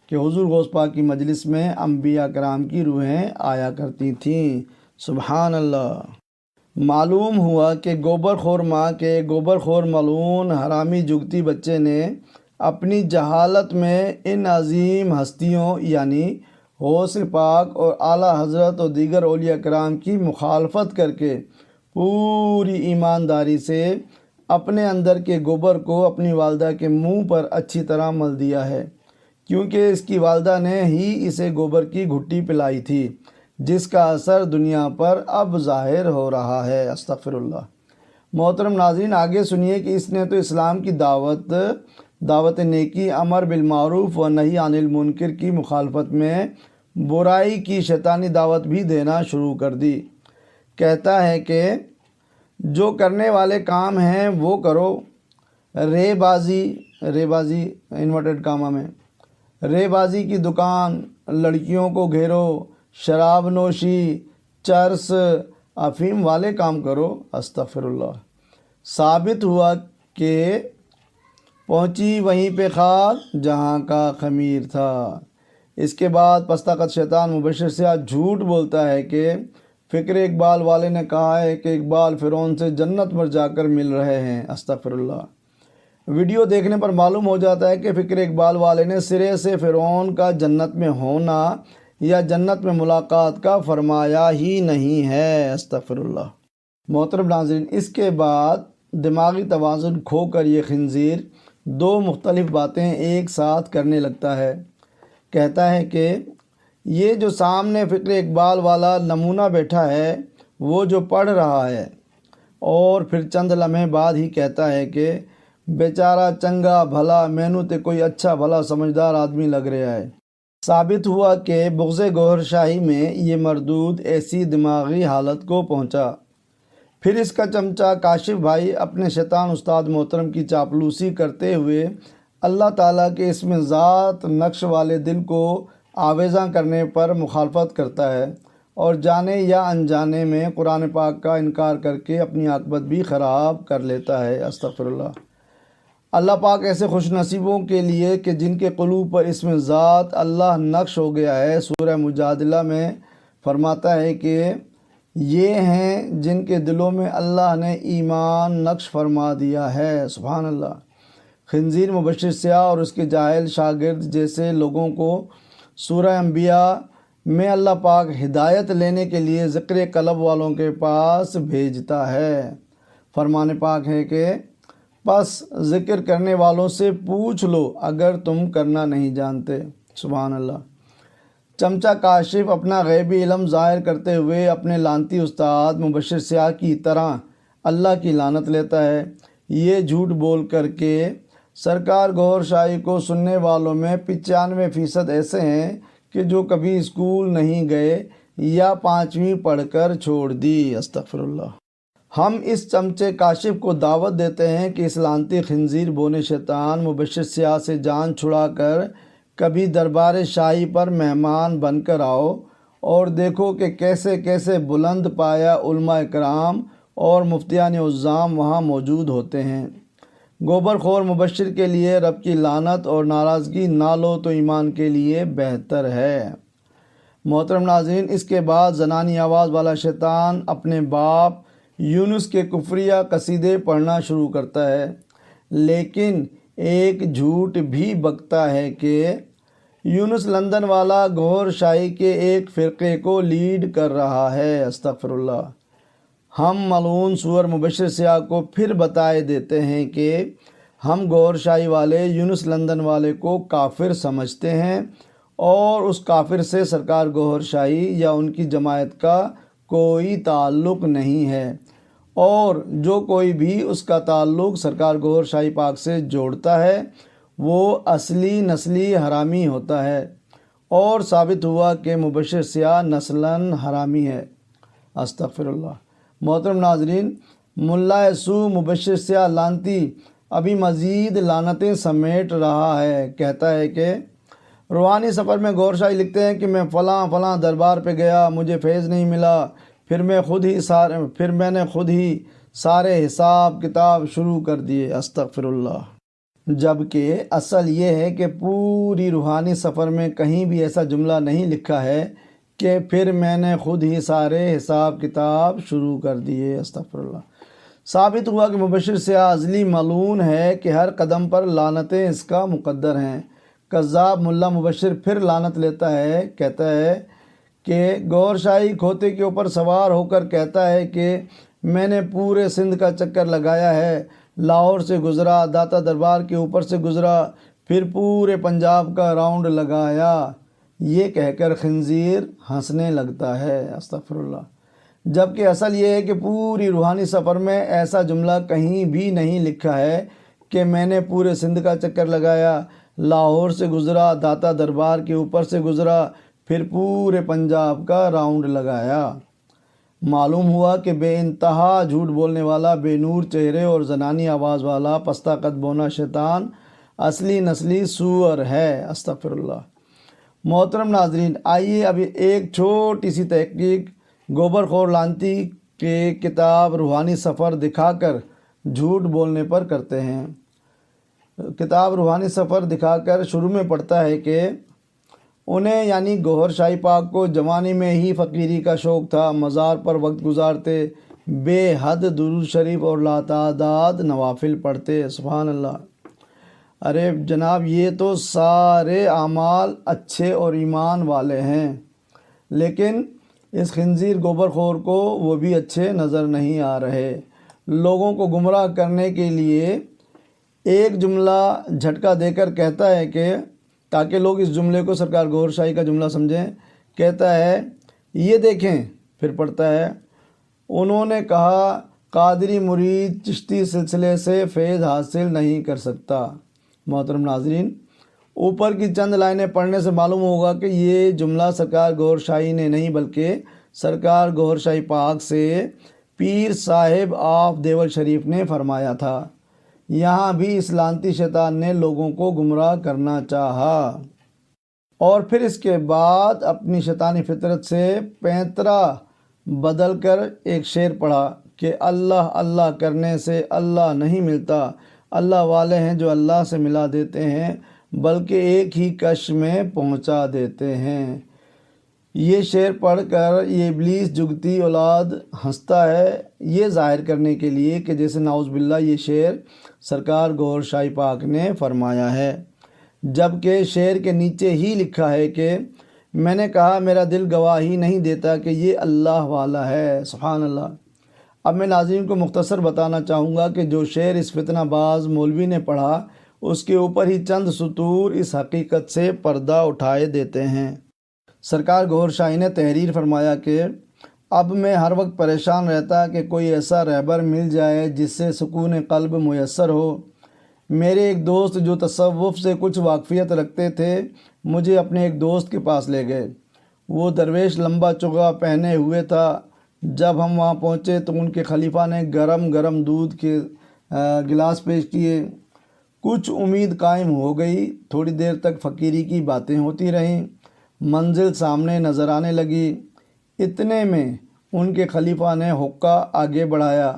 کہ حضور غوث پاک کی مجلس میں انبیاء کرام کی روحیں آیا کرتی تھیں۔ سبحان اللہ۔ معلوم ہوا کہ گوبر خور ماں کے گوبر خور ملعون حرامی جگتی بچے نے اپنی جہالت میں ان عظیم ہستیوں یعنی غوث پاک اور اعلیٰ حضرت اور دیگر اولیاء کرام کی مخالفت کر کے پوری ایمانداری سے اپنے اندر کے گوبر کو اپنی والدہ کے منہ پر اچھی طرح مل دیا ہے، کیونکہ اس کی والدہ نے ہی اسے گوبر کی گھٹی پلائی تھی، جس کا اثر دنیا پر اب ظاہر ہو رہا ہے۔ استغفر اللہ۔ محترم ناظرین، آگے سنیے کہ اس نے تو اسلام کی دعوت نیکی، امر بالمعروف و نہی عن المنکر کی مخالفت میں برائی کی شیطانی دعوت بھی دینا شروع کر دی۔ کہتا ہے کہ جو کرنے والے کام ہیں وہ کرو، رے بازی انورٹڈ کامہ میں، رے بازی کی دکان، لڑکیوں کو گھیرو، شراب نوشی، چرس، افیم والے کام کرو۔ استغفر اللہ۔ ثابت ہوا کہ پہنچی وہیں پہ خاک جہاں کا خمیر تھا۔ اس کے بعد پستقت شیطان مبشر سے آج جھوٹ بولتا ہے کہ فکر اقبال والے نے کہا ہے کہ اقبال فرعون سے جنت پر جا کر مل رہے ہیں۔ استغفر اللہ۔ ویڈیو دیکھنے پر معلوم ہو جاتا ہے کہ فکر اقبال والے نے سرے سے فرعون کا جنت میں ہونا یا جنت میں ملاقات کا فرمایا ہی نہیں ہے۔ استغفر اللہ۔ محترم ناظرین، اس کے بعد دماغی توازن کھو کر یہ خنزیر 2 مختلف باتیں ایک ساتھ کرنے لگتا ہے۔ کہتا ہے کہ یہ جو سامنے فکر اقبال والا نمونہ بیٹھا ہے وہ جو پڑھ رہا ہے، اور پھر چند لمحے بعد ہی کہتا ہے کہ بیچارہ چنگا بھلا، مینوں تے کوئی اچھا بھلا سمجھدار آدمی لگ رہا ہے۔ ثابت ہوا کہ بغض گوہر شاہی میں یہ مردود ایسی دماغی حالت کو پہنچا۔ پھر اس کا چمچہ کاشف بھائی اپنے شیطان استاد محترم کی چاپلوسی کرتے ہوئے اللہ تعالیٰ کے اسم ذات نقش والے دل کو آویزاں کرنے پر مخالفت کرتا ہے، اور جانے یا انجانے میں قرآن پاک کا انکار کر کے اپنی عاقبت بھی خراب کر لیتا ہے۔ استغفر اللہ۔ اللہ پاک ایسے خوش نصیبوں کے لیے کہ جن کے قلوب پر اسم ذات اللہ نقش ہو گیا ہے، سورہ مجادلہ میں فرماتا ہے کہ یہ ہیں جن کے دلوں میں اللہ نے ایمان نقش فرما دیا ہے۔ سبحان اللہ۔ خنزیر مبشر سیاہ اور اس کے جاہل شاگرد جیسے لوگوں کو سورہ انبیاء میں اللہ پاک ہدایت لینے کے لیے ذکر قلب والوں کے پاس بھیجتا ہے۔ فرمان پاک ہے کہ پس ذکر کرنے والوں سے پوچھ لو اگر تم کرنا نہیں جانتے۔ سبحان اللہ۔ چمچہ کاشف اپنا غیبی علم ظاہر کرتے ہوئے اپنے لعنتی استاد مبشر سیاہ کی طرح اللہ کی لعنت لیتا ہے۔ یہ جھوٹ بول کر کے سرکار گوھر شاہی کو سننے والوں میں 95% ایسے ہیں کہ جو کبھی اسکول نہیں گئے یا 5ویں پڑھ کر چھوڑ دی۔ استغفر اللہ۔ ہم اس چمچے کاشف کو دعوت دیتے ہیں کہ اس لعنتی خنزیر بونے شیطان مبشر سیاہ سے جان چھڑا کر کبھی دربار شاہی پر مہمان بن کر آؤ اور دیکھو کہ کیسے کیسے بلند پایا علماء کرام اور مفتیان عظام وہاں موجود ہوتے ہیں۔ گوبر خور مبشر کے لیے رب کی لعنت اور ناراضگی نہ لو تو ایمان کے لیے بہتر ہے۔ محترم ناظرین، اس کے بعد زنانی آواز والا شیطان اپنے باپ یونس کے کفریہ قصیدے پڑھنا شروع کرتا ہے، لیکن ایک جھوٹ بھی بکتا ہے کہ یونس لندن والا گوھر شاہی کے ایک فرقے کو لیڈ کر رہا ہے۔ استغفر اللہ۔ ہم ملعون سور مبشر سیاہ کو پھر بتائے دیتے ہیں کہ ہم گوھر شاہی والے یونس لندن والے کو کافر سمجھتے ہیں اور اس کافر سے سرکار گوھر شاہی یا ان کی جماعت کا کوئی تعلق نہیں ہے، اور جو کوئی بھی اس کا تعلق سرکار گوھر شاہی پاک سے جوڑتا ہے وہ اصلی نسلی حرامی ہوتا ہے، اور ثابت ہوا کہ مبشر سیاہ نسلاً حرامی ہے۔ استغفر اللہ۔ محترم ناظرین، ملا سو مبشر سیاہ لعنتی ابھی مزید لعنتیں سمیٹ رہا ہے۔ کہتا ہے کہ روحانی سفر میں گوھر شاہی لکھتے ہیں کہ میں فلاں دربار پہ گیا، مجھے فیض نہیں ملا، پھر میں نے خود ہی سارے حساب کتاب شروع کر دیے۔ استغفر اللہ۔ جبکہ اصل یہ ہے کہ پوری روحانی سفر میں کہیں بھی ایسا جملہ نہیں لکھا ہے کہ پھر میں نے خود ہی سارے حساب کتاب شروع کر دیے۔ استغفر اللہ۔ ثابت ہوا کہ مبشر سیاہ ازلی ملعون ہے کہ ہر قدم پر لعنتیں اس کا مقدر ہیں۔ کذاب ملا مبشر پھر لعنت لیتا ہے، کہتا ہے کہ گوھر شاہی کھوتے کے اوپر سوار ہو کر کہتا ہے کہ میں نے پورے سندھ کا چکر لگایا ہے، لاہور سے گزرا، داتا دربار کے اوپر سے گزرا، پھر پورے پنجاب کا راؤنڈ لگایا۔ یہ کہہ کر خنزیر ہنسنے لگتا ہے۔ استغفر اللہ۔ جبکہ اصل یہ ہے کہ پوری روحانی سفر میں ایسا جملہ کہیں بھی نہیں لکھا ہے کہ میں نے پورے سندھ کا چکر لگایا، لاہور سے گزرا، داتا دربار کے اوپر سے گزرا، پھر پورے پنجاب کا راؤنڈ لگایا۔ معلوم ہوا کہ بے انتہا جھوٹ بولنے والا بے نور چہرے اور زنانی آواز والا پستہ قد بونا شیطان اصلی نسلی سور ہے۔ استغفر اللہ۔ محترم ناظرین، آئیے ابھی ایک چھوٹی سی تحقیق گوبر خور لعنتی کے کتاب روحانی سفر دکھا کر جھوٹ بولنے پر کرتے ہیں۔ کتاب روحانی سفر دکھا کر شروع میں پڑھتا ہے کہ انہیں یعنی گوھر شاہی پاک کو جوانی میں ہی فقیری کا شوق تھا، مزار پر وقت گزارتے، بے حد درود شریف اور لاتعداد نوافل پڑھتے۔ سبحان اللہ۔ ارے جناب، یہ تو سارے اعمال اچھے اور ایمان والے ہیں، لیکن اس خنزیر گوبر خور کو وہ بھی اچھے نظر نہیں آ رہے۔ لوگوں کو گمراہ کرنے کے لیے ایک جملہ جھٹکا دے کر کہتا ہے کہ تاکہ لوگ اس جملے کو سرکار گوھر شاہی کا جملہ سمجھیں، کہتا ہے یہ دیکھیں، پھر پڑھتا ہے انہوں نے کہا قادری مرید چشتی سلسلے سے فیض حاصل نہیں کر سکتا۔ محترم ناظرین، اوپر کی چند لائنیں پڑھنے سے معلوم ہوگا کہ یہ جملہ سرکار گوھر شاہی نے نہیں بلکہ سرکار گوھر شاہی پاک سے پیر صاحب آف دیول شریف نے فرمایا تھا۔ یہاں بھی اس لعنتی شیطان نے لوگوں کو گمراہ کرنا چاہا اور پھر اس کے بعد اپنی شیطانی فطرت سے پینترا بدل کر ایک شعر پڑھا کہ اللہ اللہ کرنے سے اللہ نہیں ملتا، اللہ والے ہیں جو اللہ سے ملا دیتے ہیں بلکہ ایک ہی کش میں پہنچا دیتے ہیں۔ یہ شعر پڑھ کر یہ ابلیس جگتی اولاد ہنستا ہے، یہ ظاہر کرنے کے لیے کہ جیسے نعوذ باللہ یہ شعر سرکار گوھر شاہی پاک نے فرمایا ہے، جبکہ شعر کے نیچے ہی لکھا ہے کہ میں نے کہا میرا دل گواہی نہیں دیتا کہ یہ اللہ والا ہے۔ سبحان اللہ۔ اب میں ناظرین کو مختصر بتانا چاہوں گا کہ جو شعر اس فتنہ باز مولوی نے پڑھا اس کے اوپر ہی چند سطور اس حقیقت سے پردہ اٹھائے دیتے ہیں۔ سرکار گوھر شاہی نے تحریر فرمایا کہ اب میں ہر وقت پریشان رہتا کہ کوئی ایسا رہبر مل جائے جس سے سکون قلب میسر ہو، میرے ایک دوست جو تصوف سے کچھ واقفیت رکھتے تھے مجھے اپنے ایک دوست کے پاس لے گئے۔ وہ درویش لمبا چوغا پہنے ہوئے تھا۔ جب ہم وہاں پہنچے تو ان کے خلیفہ نے گرم گرم دودھ کے گلاس پیش کیے۔ کچھ امید قائم ہو گئی۔ تھوڑی دیر تک فقیری کی باتیں ہوتی رہیں۔ منزل سامنے نظر آنے لگی۔ اتنے میں ان کے خلیفہ نے حقہ آگے بڑھایا۔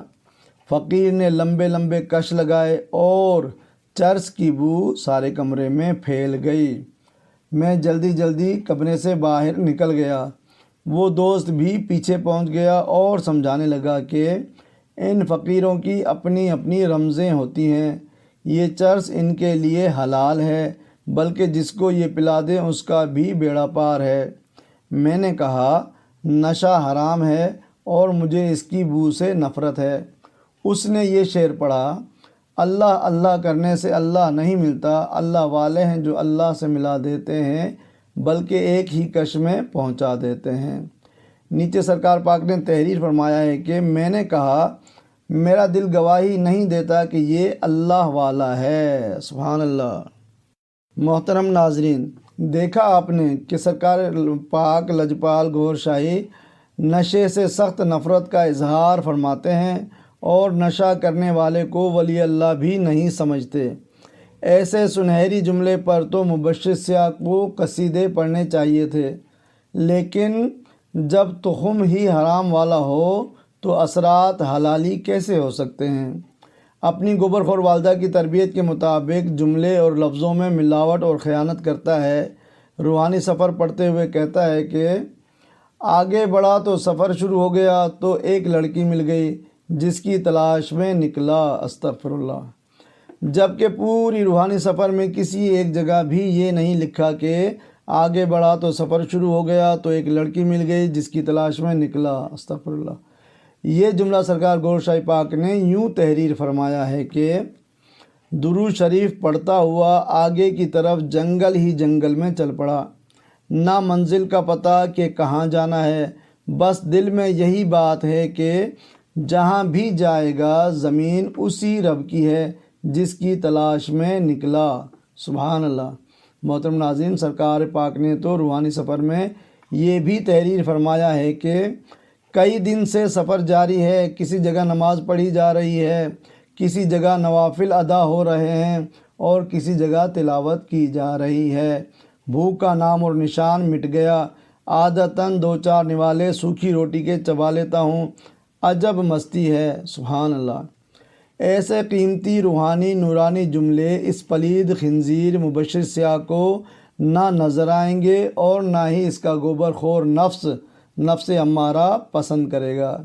فقیر نے لمبے لمبے کش لگائے اور چرس کی بو سارے کمرے میں پھیل گئی۔ میں جلدی جلدی کمرے سے باہر نکل گیا۔ وہ دوست بھی پیچھے پہنچ گیا اور سمجھانے لگا کہ ان فقیروں کی اپنی اپنی رمزیں ہوتی ہیں، یہ چرس ان کے لیے حلال ہے، بلکہ جس کو یہ پلا دیں اس کا بھی بیڑا پار ہے۔ میں نے کہا نشہ حرام ہے اور مجھے اس کی بو سے نفرت ہے۔ اس نے یہ شعر پڑھا، اللہ اللہ کرنے سے اللہ نہیں ملتا، اللہ والے ہیں جو اللہ سے ملا دیتے ہیں بلکہ ایک ہی کش میں پہنچا دیتے ہیں۔ نیچے سرکار پاک نے تحریر فرمایا ہے کہ میں نے کہا میرا دل گواہی نہیں دیتا کہ یہ اللہ والا ہے۔ سبحان اللہ۔ محترم ناظرین، دیکھا آپ نے کہ سرکار پاک لجپال گور شاہی نشے سے سخت نفرت کا اظہار فرماتے ہیں اور نشہ کرنے والے کو ولی اللہ بھی نہیں سمجھتے۔ ایسے سنہری جملے پر تو مبشر سیاہ کو قصیدے پڑھنے چاہیے تھے، لیکن جب تخم ہی حرام والا ہو تو اثرات حلالی کیسے ہو سکتے ہیں؟ اپنی گوبر خور والدہ کی تربیت کے مطابق جملے اور لفظوں میں ملاوٹ اور خیانت کرتا ہے۔ روحانی سفر پڑھتے ہوئے کہتا ہے کہ آگے بڑھا تو سفر شروع ہو گیا تو ایک لڑکی مل گئی جس کی تلاش میں نکلا۔ استغفر اللہ۔ جبکہ پوری روحانی سفر میں کسی ایک جگہ بھی یہ نہیں لکھا کہ آگے بڑھا تو سفر شروع ہو گیا تو ایک لڑکی مل گئی جس کی تلاش میں نکلا۔ استغفر اللہ۔ یہ جملہ سرکار گور شاہی پاک نے یوں تحریر فرمایا ہے کہ درود شریف پڑھتا ہوا آگے کی طرف جنگل ہی جنگل میں چل پڑا۔ نہ منزل کا پتہ کہ کہاں جانا ہے، بس دل میں یہی بات ہے کہ جہاں بھی جائے گا زمین اسی رب کی ہے جس کی تلاش میں نکلا۔ سبحان اللہ۔ محترم ناظرین، سرکار پاک نے تو روحانی سفر میں یہ بھی تحریر فرمایا ہے کہ کئی دن سے سفر جاری ہے، کسی جگہ نماز پڑھی جا رہی ہے، کسی جگہ نوافل ادا ہو رہے ہیں اور کسی جگہ تلاوت کی جا رہی ہے۔ بھوک کا نام اور نشان مٹ گیا۔ عادتاً دو چار نوالے سوکھی روٹی کے چبا لیتا ہوں، عجب مستی ہے۔ سبحان اللہ۔ ایسے قیمتی روحانی نورانی جملے اس پلید خنزیر مبشر سیاہ کو نہ نظر آئیں گے اور نہ ہی اس کا گوبر خور نفس امارہ پسند کرے گا۔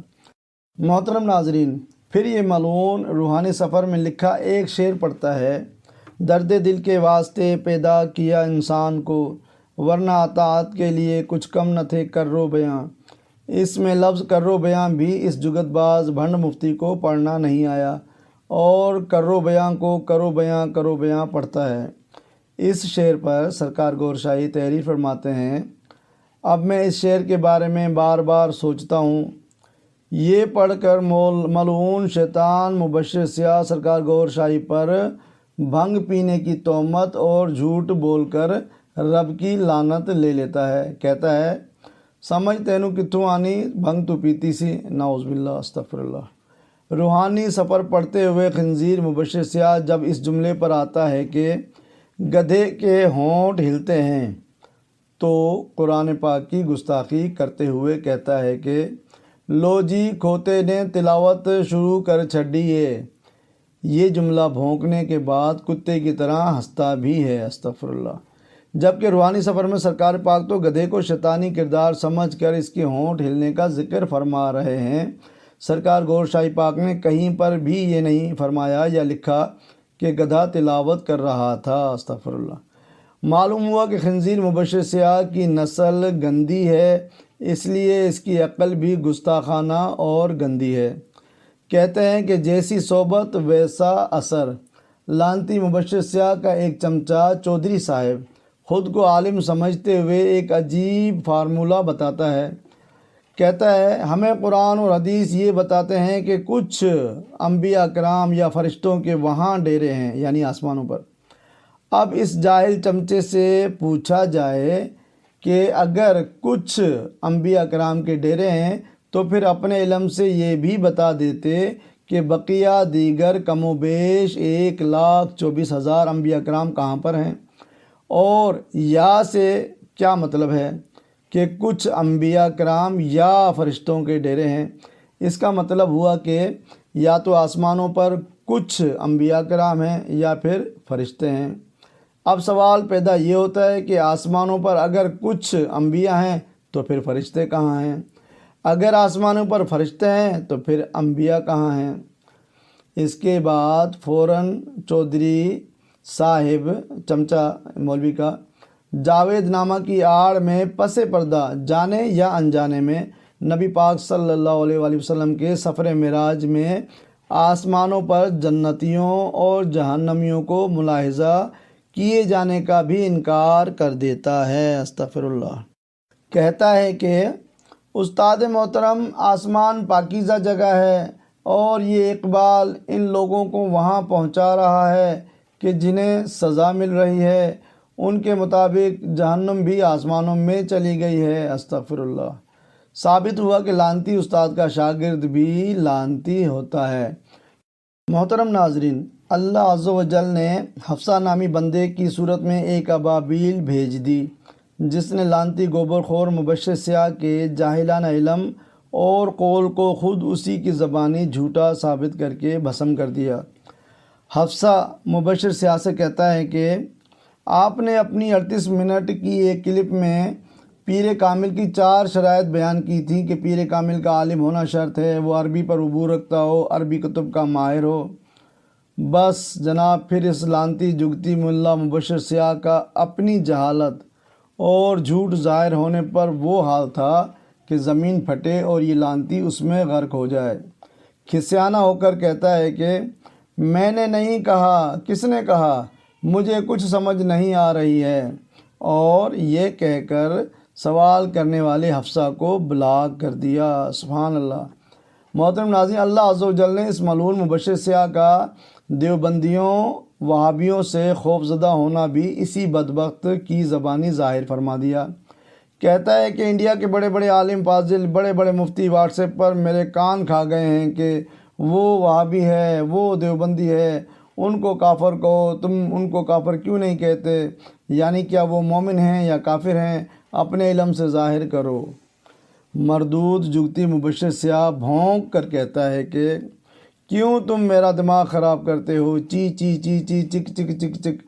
محترم ناظرین، پھر یہ ملعون روحانی سفر میں لکھا ایک شعر پڑھتا ہے، درد دل کے واسطے پیدا کیا انسان کو، ورنہ اطاعت کے لیے کچھ کم نہ تھے کرو بیاں۔ اس میں لفظ کرو بیاں بھی اس جگت باز بھنڈ مفتی کو پڑھنا نہیں آیا اور کرو بیاں کو کرو بیاں پڑھتا ہے۔ اس شعر پر سرکار گور شاہی تحریر فرماتے ہیں، اب میں اس شعر کے بارے میں بار بار سوچتا ہوں، یہ پڑھ کر ملعون شیطان مبشر سیاہ سرکار گور شاہی پر بھنگ پینے کی تہمت اور جھوٹ بول کر رب کی لعنت لے لیتا ہے۔ کہتا ہے سمجھ تینوں کتھوں آنی، بھنگ تو پیتی سی، نعوذ باللہ، استغفر اللہ۔ روحانی سفر پڑھتے ہوئے خنزیر مبشر سیاہ جب اس جملے پر آتا ہے کہ گدھے کے ہونٹ ہلتے ہیں تو قرآن پاک کی گستاخی کرتے ہوئے کہتا ہے کہ لو جی کھوتے نے تلاوت شروع کر چھڈی ہے۔ یہ جملہ بھونکنے کے بعد کتے کی طرح ہنستا بھی ہے۔ استغفر اللہ۔ جبکہ روحانی سفر میں سرکار پاک تو گدھے کو شیطانی کردار سمجھ کر اس کے ہونٹ ہلنے کا ذکر فرما رہے ہیں۔ سرکار گور شاہی پاک نے کہیں پر بھی یہ نہیں فرمایا یا لکھا کہ گدھا تلاوت کر رہا تھا۔ استغفر اللہ۔ معلوم ہوا کہ خنزیر مبشر سیاہ کی نسل گندی ہے، اس لیے اس کی عقل بھی گستاخانہ اور گندی ہے۔ کہتے ہیں کہ جیسی صحبت ویسا اثر۔ لانتی مبشر سیاہ کا ایک چمچہ چودھری صاحب خود کو عالم سمجھتے ہوئے ایک عجیب فارمولہ بتاتا ہے۔ کہتا ہے ہمیں قرآن اور حدیث یہ بتاتے ہیں کہ کچھ انبیاء کرام یا فرشتوں کے وہاں ڈیرے ہیں، یعنی آسمانوں پر۔ اب اس جاہل چمچے سے پوچھا جائے کہ اگر کچھ انبیاء کرام کے ڈیرے ہیں تو پھر اپنے علم سے یہ بھی بتا دیتے کہ بقیہ دیگر کم و بیش 1,24,000 انبیاء کرام کہاں پر ہیں، اور یا سے کیا مطلب ہے کہ کچھ انبیاء کرام یا فرشتوں کے ڈیرے ہیں۔ اس کا مطلب ہوا کہ یا تو آسمانوں پر کچھ انبیاء کرام ہیں یا پھر فرشتے ہیں۔ اب سوال پیدا یہ ہوتا ہے کہ آسمانوں پر اگر کچھ انبیاء ہیں تو پھر فرشتے کہاں ہیں؟ اگر آسمانوں پر فرشتے ہیں تو پھر انبیاء کہاں ہیں؟ اس کے بعد فوراً چودھری صاحب چمچہ مولوی کا جاوید نامہ کی آڑ میں پس پردہ جانے یا انجانے میں نبی پاک صلی اللہ علیہ وآلہ وسلم کے سفر معراج میں آسمانوں پر جنتیوں اور جہنمیوں کو ملاحظہ کیے جانے کا بھی انکار کر دیتا ہے۔ استغفر اللہ۔ کہتا ہے کہ استاد محترم، آسمان پاکیزہ جگہ ہے اور یہ اقبال ان لوگوں کو وہاں پہنچا رہا ہے کہ جنہیں سزا مل رہی ہے، ان کے مطابق جہنم بھی آسمانوں میں چلی گئی ہے۔ استغفر اللہ۔ ثابت ہوا کہ لعنتی استاد کا شاگرد بھی لعنتی ہوتا ہے۔ محترم ناظرین، اللہ عز و جل نے حفصہ نامی بندے کی صورت میں ایک ابابیل بھیج دی جس نے لعنتی گوبر خور مبشر سیاہ کے جاہلانہ علم اور قول کو خود اسی کی زبانی جھوٹا ثابت کر کے بھسم کر دیا۔ حفصہ مبشر سیاہ سے کہتا ہے کہ آپ نے اپنی 38 منٹ کی ایک کلپ میں پیر کامل کی 4 شرائط بیان کی تھی کہ پیر کامل کا عالم ہونا شرط ہے، وہ عربی پر عبور رکھتا ہو، عربی کتب کا ماہر ہو۔ بس جناب، پھر اس لعنتی جگتی ملا مبشر سیاہ کا اپنی جہالت اور جھوٹ ظاہر ہونے پر وہ حال تھا کہ زمین پھٹے اور یہ لعنتی اس میں غرق ہو جائے۔ کھسیانہ ہو کر کہتا ہے کہ میں نے نہیں کہا، کس نے کہا، مجھے کچھ سمجھ نہیں آ رہی ہے، اور یہ کہہ کر سوال کرنے والے حفصہ کو بلاک کر دیا۔ سبحان اللہ۔ محترم ناظرین، اللہ عز و جل نے اس ملعون مبشر سیاہ کا دیوبندیوں وہابیوں سے خوف زدہ ہونا بھی اسی بدبخت کی زبانی ظاہر فرما دیا۔ کہتا ہے کہ انڈیا کے بڑے بڑے عالم فاضل، بڑے بڑے مفتی واٹس ایپ پر میرے کان کھا گئے ہیں کہ وہ وہابی ہے، وہ دیوبندی ہے، ان کو کافر کہو، تم ان کو کافر کیوں نہیں کہتے؟ یعنی کیا وہ مومن ہیں یا کافر ہیں؟ اپنے علم سے ظاہر کرو۔ مردود جگتی مبشر سیاہ بھونک کر کہتا ہے کہ کیوں تم میرا دماغ خراب کرتے ہو؟ چی چی چی چی چک چک چک چک۔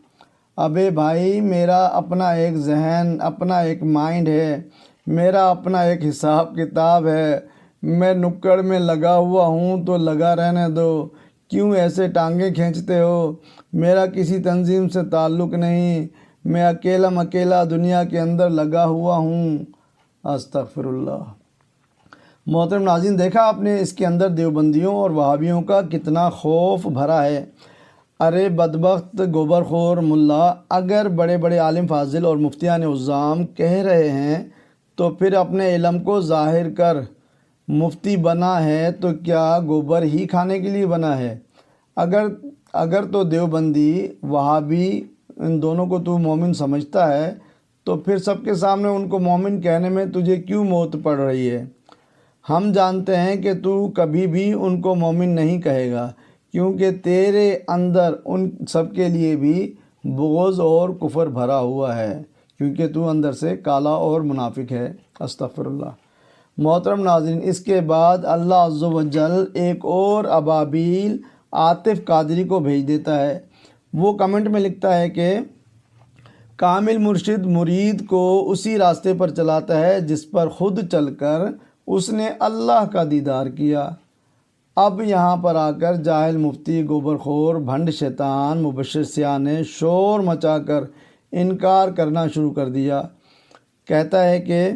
ابے بھائی، میرا اپنا ایک ذہن، اپنا ایک مائنڈ ہے، میرا اپنا ایک حساب کتاب ہے۔ میں نکڑ میں لگا ہوا ہوں تو لگا رہنے دو، کیوں ایسے ٹانگیں کھینچتے ہو؟ میرا کسی تنظیم سے تعلق نہیں، میں اکیلا دنیا کے اندر لگا ہوا ہوں۔ استغفر اللہ۔ محترم ناظرین، دیکھا آپ نے اس کے اندر دیوبندیوں اور وہابیوں کا کتنا خوف بھرا ہے۔ ارے بدبخت گوبر خور ملا، اگر بڑے بڑے عالم فاضل اور مفتیان عظام کہہ رہے ہیں تو پھر اپنے علم کو ظاہر کر۔ مفتی بنا ہے تو کیا گوبر ہی کھانے کے لیے بنا ہے؟ اگر تو دیوبندی وہابی ان دونوں کو تو مومن سمجھتا ہے تو پھر سب کے سامنے ان کو مومن کہنے میں تجھے کیوں موت پڑ رہی ہے؟ ہم جانتے ہیں کہ تو کبھی بھی ان کو مومن نہیں کہے گا، کیونکہ تیرے اندر ان سب کے لیے بھی بغض اور کفر بھرا ہوا ہے، کیونکہ تو اندر سے کالا اور منافق ہے۔ استغفر اللہ۔ محترم ناظرین، اس کے بعد اللہ عز و جل ایک اور ابابیل عاطف قادری کو بھیج دیتا ہے۔ وہ کمنٹ میں لکھتا ہے کہ کامل مرشد مرید کو اسی راستے پر چلاتا ہے جس پر خود چل کر اس نے اللہ کا دیدار کیا۔ اب یہاں پر آ کر جاہل مفتی گوبر خور بھنڈ شیطان مبشر سیاہ نے شور مچا کر انکار کرنا شروع کر دیا۔ کہتا ہے کہ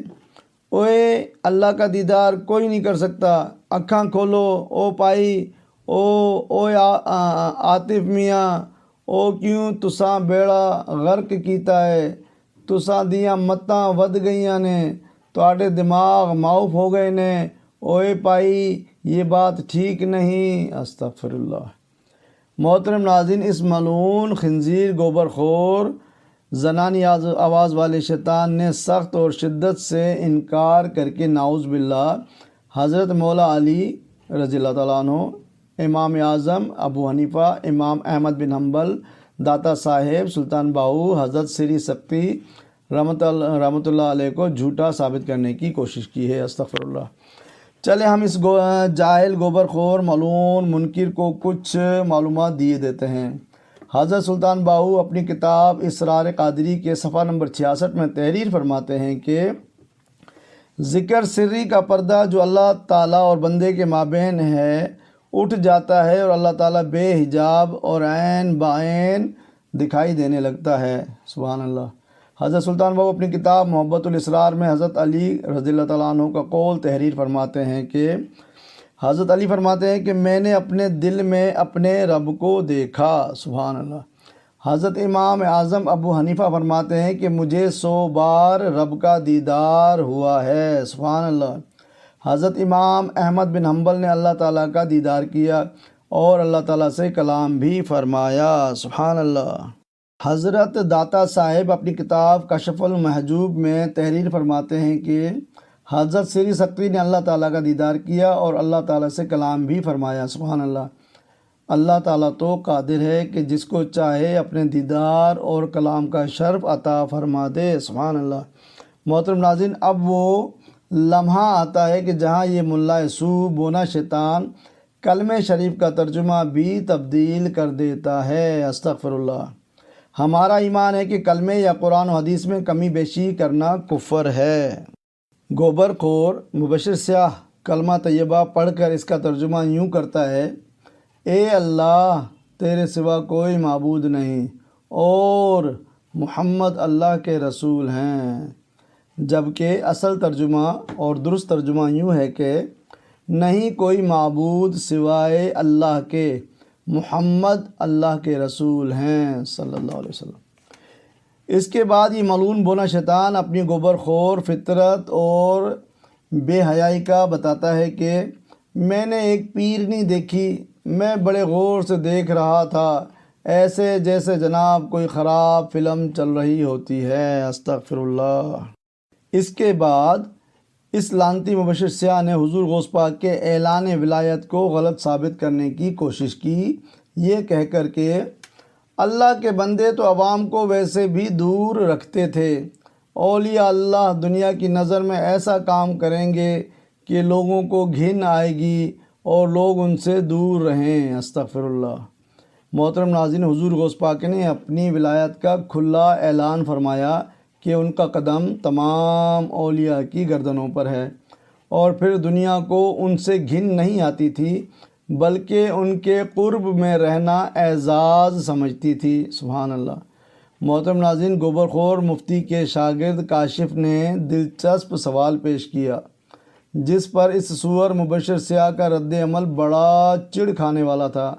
اوئے اللہ کا دیدار کوئی نہیں کر سکتا، اکھاں کھولو او پائی، او عاطف میاں، او کیوں تساں بیڑا غرق کیتا ہے، تساں دیاں متاں ود گئیاں نے، تواڈے دماغ معاف ہو گئے نے، اوئے پائی یہ بات ٹھیک نہیں۔ استغفر اللہ۔ محترم ناظرین، اس ملعون خنزیر گوبر خور زنانی آواز والے شیطان نے سخت اور شدت سے انکار کر کے نعوذ باللہ حضرت مولا علی رضی اللہ تعالیٰ عنہ، امام اعظم ابو حنیفہ، امام احمد بن حنبل، داتا صاحب سلطان باہو، حضرت سری سکتی رحمۃ اللہ علیہ کو جھوٹا ثابت کرنے کی کوشش کی ہے۔ استغفر اللہ۔ چلے ہم اس جاہل گوبر خور ملعون منکر کو کچھ معلومات دیے دیتے ہیں۔ حضرت سلطان باہو اپنی کتاب اسرار قادری کے صفحہ نمبر 66 میں تحریر فرماتے ہیں کہ ذکر سری کا پردہ جو اللہ تعالیٰ اور بندے کے مابین ہے اٹھ جاتا ہے اور اللہ تعالیٰ بے حجاب اور عین بعین دکھائی دینے لگتا ہے۔ سبحان اللہ۔ حضرت سلطان باہو اپنی کتاب محبت الاسرار میں حضرت علی رضی اللہ تعالیٰ عنہ کا قول تحریر فرماتے ہیں کہ حضرت علی فرماتے ہیں کہ میں نے اپنے دل میں اپنے رب کو دیکھا۔ سبحان اللہ۔ حضرت امام اعظم ابو حنیفہ فرماتے ہیں کہ مجھے 100 بار رب کا دیدار ہوا ہے۔ سبحان اللہ۔ حضرت امام احمد بن حنبل نے اللہ تعالیٰ کا دیدار کیا اور اللہ تعالیٰ سے کلام بھی فرمایا۔ سبحان اللہ۔ حضرت داتا صاحب اپنی کتاب کشف المحجوب میں تحریر فرماتے ہیں کہ حضرت سری سکتی نے اللہ تعالیٰ کا دیدار کیا اور اللہ تعالیٰ سے کلام بھی فرمایا۔ سبحان اللہ۔ اللہ تعالیٰ تو قادر ہے کہ جس کو چاہے اپنے دیدار اور کلام کا شرف عطا فرما دے۔ سبحان اللہ۔ محترم ناظرین، اب وہ لمحہ آتا ہے کہ جہاں یہ ملا سو بونا شیطان کلمہ شریف کا ترجمہ بھی تبدیل کر دیتا ہے۔ استغفر اللہ۔ ہمارا ایمان ہے کہ کلمے یا قرآن و حدیث میں کمی بیشی کرنا کفر ہے۔ گوبر خور مبشر سیاہ کلمہ طیبہ پڑھ کر اس کا ترجمہ یوں کرتا ہے: اے اللہ، تیرے سوا کوئی معبود نہیں اور محمد اللہ کے رسول ہیں، جبکہ اصل ترجمہ اور درست ترجمہ یوں ہے کہ نہیں کوئی معبود سوائے اللہ کے، محمد اللہ کے رسول ہیں صلی اللہ علیہ وسلم۔ اس کے بعد یہ ملعون بونا شیطان اپنی گوبر خور فطرت اور بے حیائی کا بتاتا ہے کہ میں نے ایک پیرنی دیکھی، میں بڑے غور سے دیکھ رہا تھا، ایسے جیسے جناب کوئی خراب فلم چل رہی ہوتی ہے۔ استغفر اللہ۔ اس کے بعد اس لعنتی مبشر سیاہ نے حضور غوث پاک کے اعلان ولایت کو غلط ثابت کرنے کی کوشش کی، یہ کہہ کر کہ اللہ کے بندے تو عوام کو ویسے بھی دور رکھتے تھے، اولیاء اللہ دنیا کی نظر میں ایسا کام کریں گے کہ لوگوں کو گھن آئے گی اور لوگ ان سے دور رہیں۔ استغفر اللہ۔ محترم ناظرین، حضور غوث پاک نے اپنی ولایت کا کھلا اعلان فرمایا کہ ان کا قدم تمام اولیاء کی گردنوں پر ہے، اور پھر دنیا کو ان سے گھن نہیں آتی تھی بلکہ ان کے قرب میں رہنا اعزاز سمجھتی تھی۔ سبحان اللہ۔ محترم ناظرین، گوبر خور مفتی کے شاگرد کاشف نے دلچسپ سوال پیش کیا جس پر اس سور مبشر سیاہ کا رد عمل بڑا چڑ کھانے والا تھا۔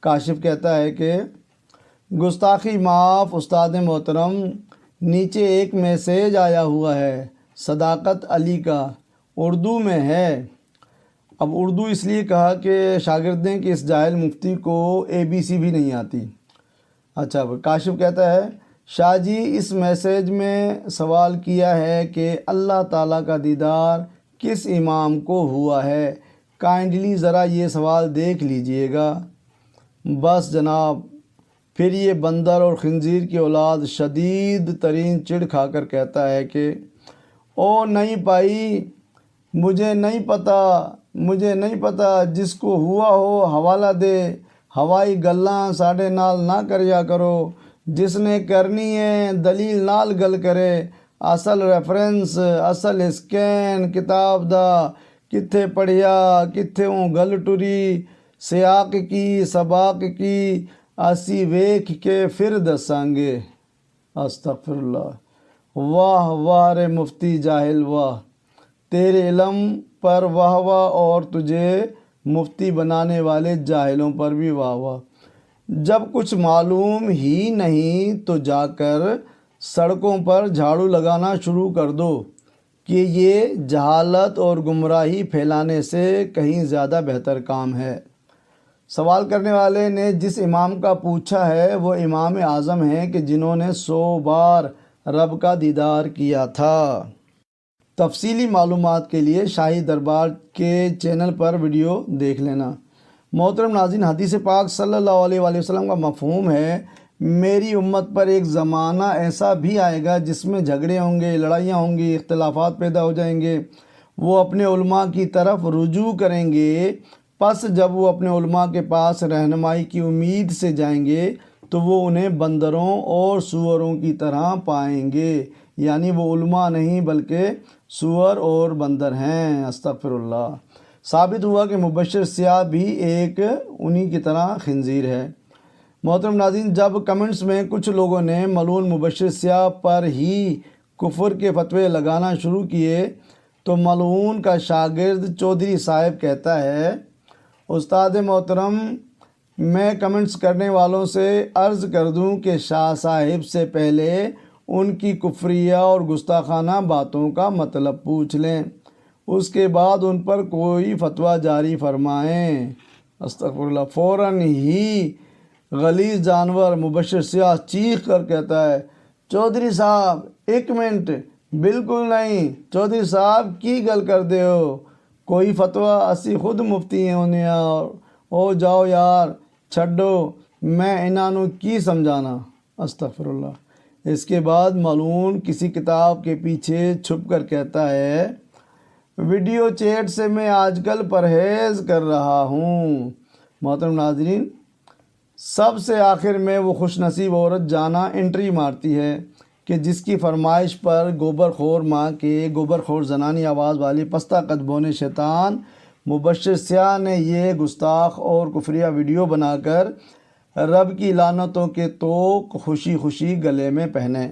کاشف کہتا ہے کہ گستاخی معاف استاد محترم، نیچے ایک میسیج آیا ہوا ہے صداقت علی کا، اردو میں ہے۔ اب اردو اس لیے کہا کہ شاگرد نے کہ اس جاہل مفتی کو ABC بھی نہیں آتی۔ اچھا، کاشف کہتا ہے شاہ جی اس میسیج میں سوال کیا ہے کہ اللہ تعالیٰ کا دیدار کس امام کو ہوا ہے، کائنڈلی ذرا یہ سوال دیکھ لیجئے گا۔ بس جناب، پھر یہ بندر اور خنزیر کی اولاد شدید ترین چڑ کھا کر کہتا ہے کہ او نہیں پائی، مجھے نہیں پتہ، جس کو ہوا ہو حوالہ دے، ہوائی گلاں ساڈے نال نہ کریا کرو، جس نے کرنی ہے دلیل نال گل کرے، اصل ریفرنس اصل اسکین کتاب دا، کتھے پڑھیا کتھے گل ٹری، سیاق کی سباق کی اسی ویکھ کے پھر دساں گے۔ استغفر اللہ۔ واہ واہ رے مفتی جاہل واہ، تیرے علم پر واہ واہ اور تجھے مفتی بنانے والے جاہلوں پر بھی واہ واہ۔ جب کچھ معلوم ہی نہیں تو جا کر سڑکوں پر جھاڑو لگانا شروع کر دو، کہ یہ جہالت اور گمراہی پھیلانے سے کہیں زیادہ بہتر کام ہے۔ سوال کرنے والے نے جس امام کا پوچھا ہے وہ امام اعظم ہیں کہ جنہوں نے 100 بار رب کا دیدار کیا تھا۔ تفصیلی معلومات کے لیے شاہی دربار کے چینل پر ویڈیو دیکھ لینا۔ محترم ناظرین، حدیث پاک صلی اللہ علیہ وآلہ وسلم کا مفہوم ہے میری امت پر ایک زمانہ ایسا بھی آئے گا جس میں جھگڑے ہوں گے، لڑائیاں ہوں گی، اختلافات پیدا ہو جائیں گے۔ وہ اپنے علماء کی طرف رجوع کریں گے، پس جب وہ اپنے علماء کے پاس رہنمائی کی امید سے جائیں گے تو وہ انہیں بندروں اور سوروں کی طرح پائیں گے، یعنی وہ علماء نہیں بلکہ سور اور بندر ہیں۔ استغفر اللہ۔ ثابت ہوا کہ مبشر سیاہ بھی ایک انہی کی طرح خنزیر ہے۔ محترم ناظرین، جب کمنٹس میں کچھ لوگوں نے ملعون مبشر سیاہ پر ہی کفر کے فتوے لگانا شروع کیے تو ملعون کا شاگرد چودھری صاحب کہتا ہے، استاد محترم، میں کمنٹس کرنے والوں سے عرض کر دوں کہ شاہ صاحب سے پہلے ان کی کفریہ اور گستاخانہ باتوں کا مطلب پوچھ لیں، اس کے بعد ان پر کوئی فتویٰ جاری فرمائیں۔ استغفر اللہ۔ فوراً ہی غلیظ جانور مبشر سیاہ چیخ کر کہتا ہے، چودھری صاحب ایک منٹ، بالکل نہیں، چودھری صاحب کی گل کر دے ہو، کوئی فتویٰ اسی خود مفتی ہونے او جاؤ یار، چھڈو، میں انہوں کی سمجھانا۔ استغفر اللہ۔ اس کے بعد ملعون کسی کتاب کے پیچھے چھپ کر کہتا ہے، ویڈیو چیٹ سے میں آج کل پرہیز کر رہا ہوں۔ محترم ناظرین، سب سے آخر میں وہ خوش نصیب عورت جانا انٹری مارتی ہے کہ جس کی فرمائش پر گوبر خور ماں کے گوبر خور زنانی آواز والی پستہ قدبون شیطان مبشر سیاہ نے یہ گستاخ اور کفریہ ویڈیو بنا کر رب کی لعنتوں کے طوق خوشی خوشی گلے میں پہنے۔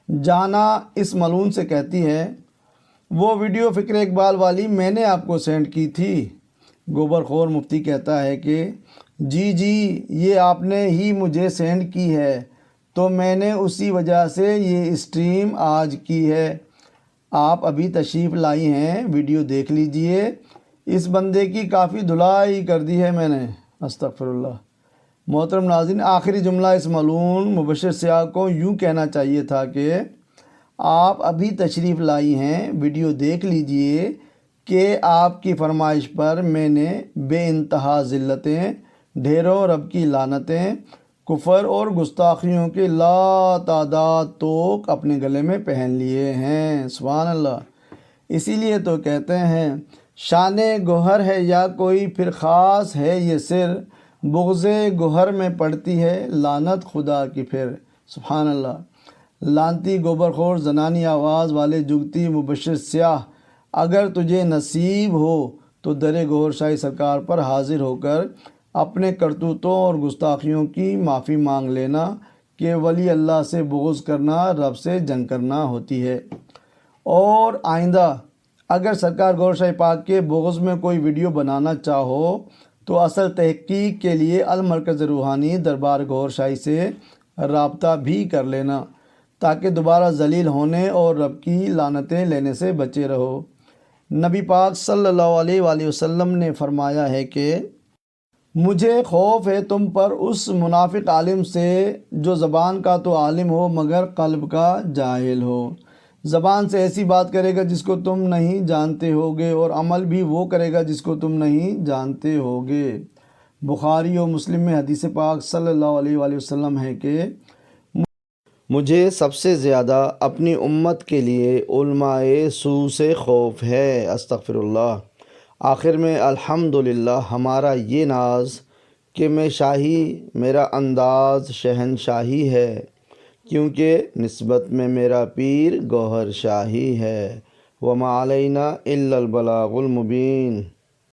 جانا اس ملعون سے کہتی ہے، وہ ویڈیو فکر اقبال والی میں نے آپ کو سینڈ کی تھی۔ گوبر خور مفتی کہتا ہے کہ جی یہ آپ نے ہی مجھے سینڈ کی ہے تو میں نے اسی وجہ سے یہ اسٹریم آج کی ہے۔ آپ ابھی تشریف لائی ہیں، ویڈیو دیکھ لیجئے، اس بندے کی کافی دھلائی کر دی ہے میں نے۔ استغفر اللہ۔ محترم ناظرین، آخری جملہ اس ملعون مبشر سیاہ کو یوں کہنا چاہیے تھا کہ آپ ابھی تشریف لائی ہیں، ویڈیو دیکھ لیجئے کہ آپ کی فرمائش پر میں نے بے انتہا ذلتیں، ڈھیروں رب کی لعنتیں، کفر اور گستاخیوں کے لا تعداد طوق اپنے گلے میں پہن لیے ہیں۔ سبحان اللہ۔ اسی لیے تو کہتے ہیں، شان گوہر ہے یا کوئی پھر خاص ہے یہ سر، بغض گوہر میں پڑتی ہے لعنت خدا کی پھر۔ سبحان اللہ۔ لعنتی گوبر خور زنانی آواز والے جگتی مبشر سیاہ، اگر تجھے نصیب ہو تو در گوہر شاہی سرکار پر حاضر ہو کر اپنے کرتوتوں اور گستاخیوں کی معافی مانگ لینا کہ ولی اللہ سے بغض کرنا رب سے جنگ کرنا ہوتی ہے۔ اور آئندہ اگر سرکار گوہر شاہی پاک کے بغض میں کوئی ویڈیو بنانا چاہو تو اصل تحقیق کے لیے المرکز روحانی دربار گوہر شاہی سے رابطہ بھی کر لینا تاکہ دوبارہ ذلیل ہونے اور رب کی لعنتیں لینے سے بچے رہو۔ نبی پاک صلی اللہ علیہ وآلہ وسلم نے فرمایا ہے کہ مجھے خوف ہے تم پر اس منافق عالم سے جو زبان کا تو عالم ہو مگر قلب کا جاہل ہو۔ زبان سے ایسی بات کرے گا جس کو تم نہیں جانتے ہوگے اور عمل بھی وہ کرے گا جس کو تم نہیں جانتے ہوگے۔ بخاری و مسلم میں حدیث پاک صلی اللہ علیہ وآلہ وسلم ہے کہ مجھے سب سے زیادہ اپنی امت کے لیے علماء سو سے خوف ہے۔ استغفر اللہ۔ آخر میں الحمدللہ ہمارا یہ ناز کہ میں شاہی، میرا انداز شہنشاہی ہے، کیونکہ نسبت میں میرا پیر گوہر شاہی ہے۔ وما علینا الا البلاغ المبین۔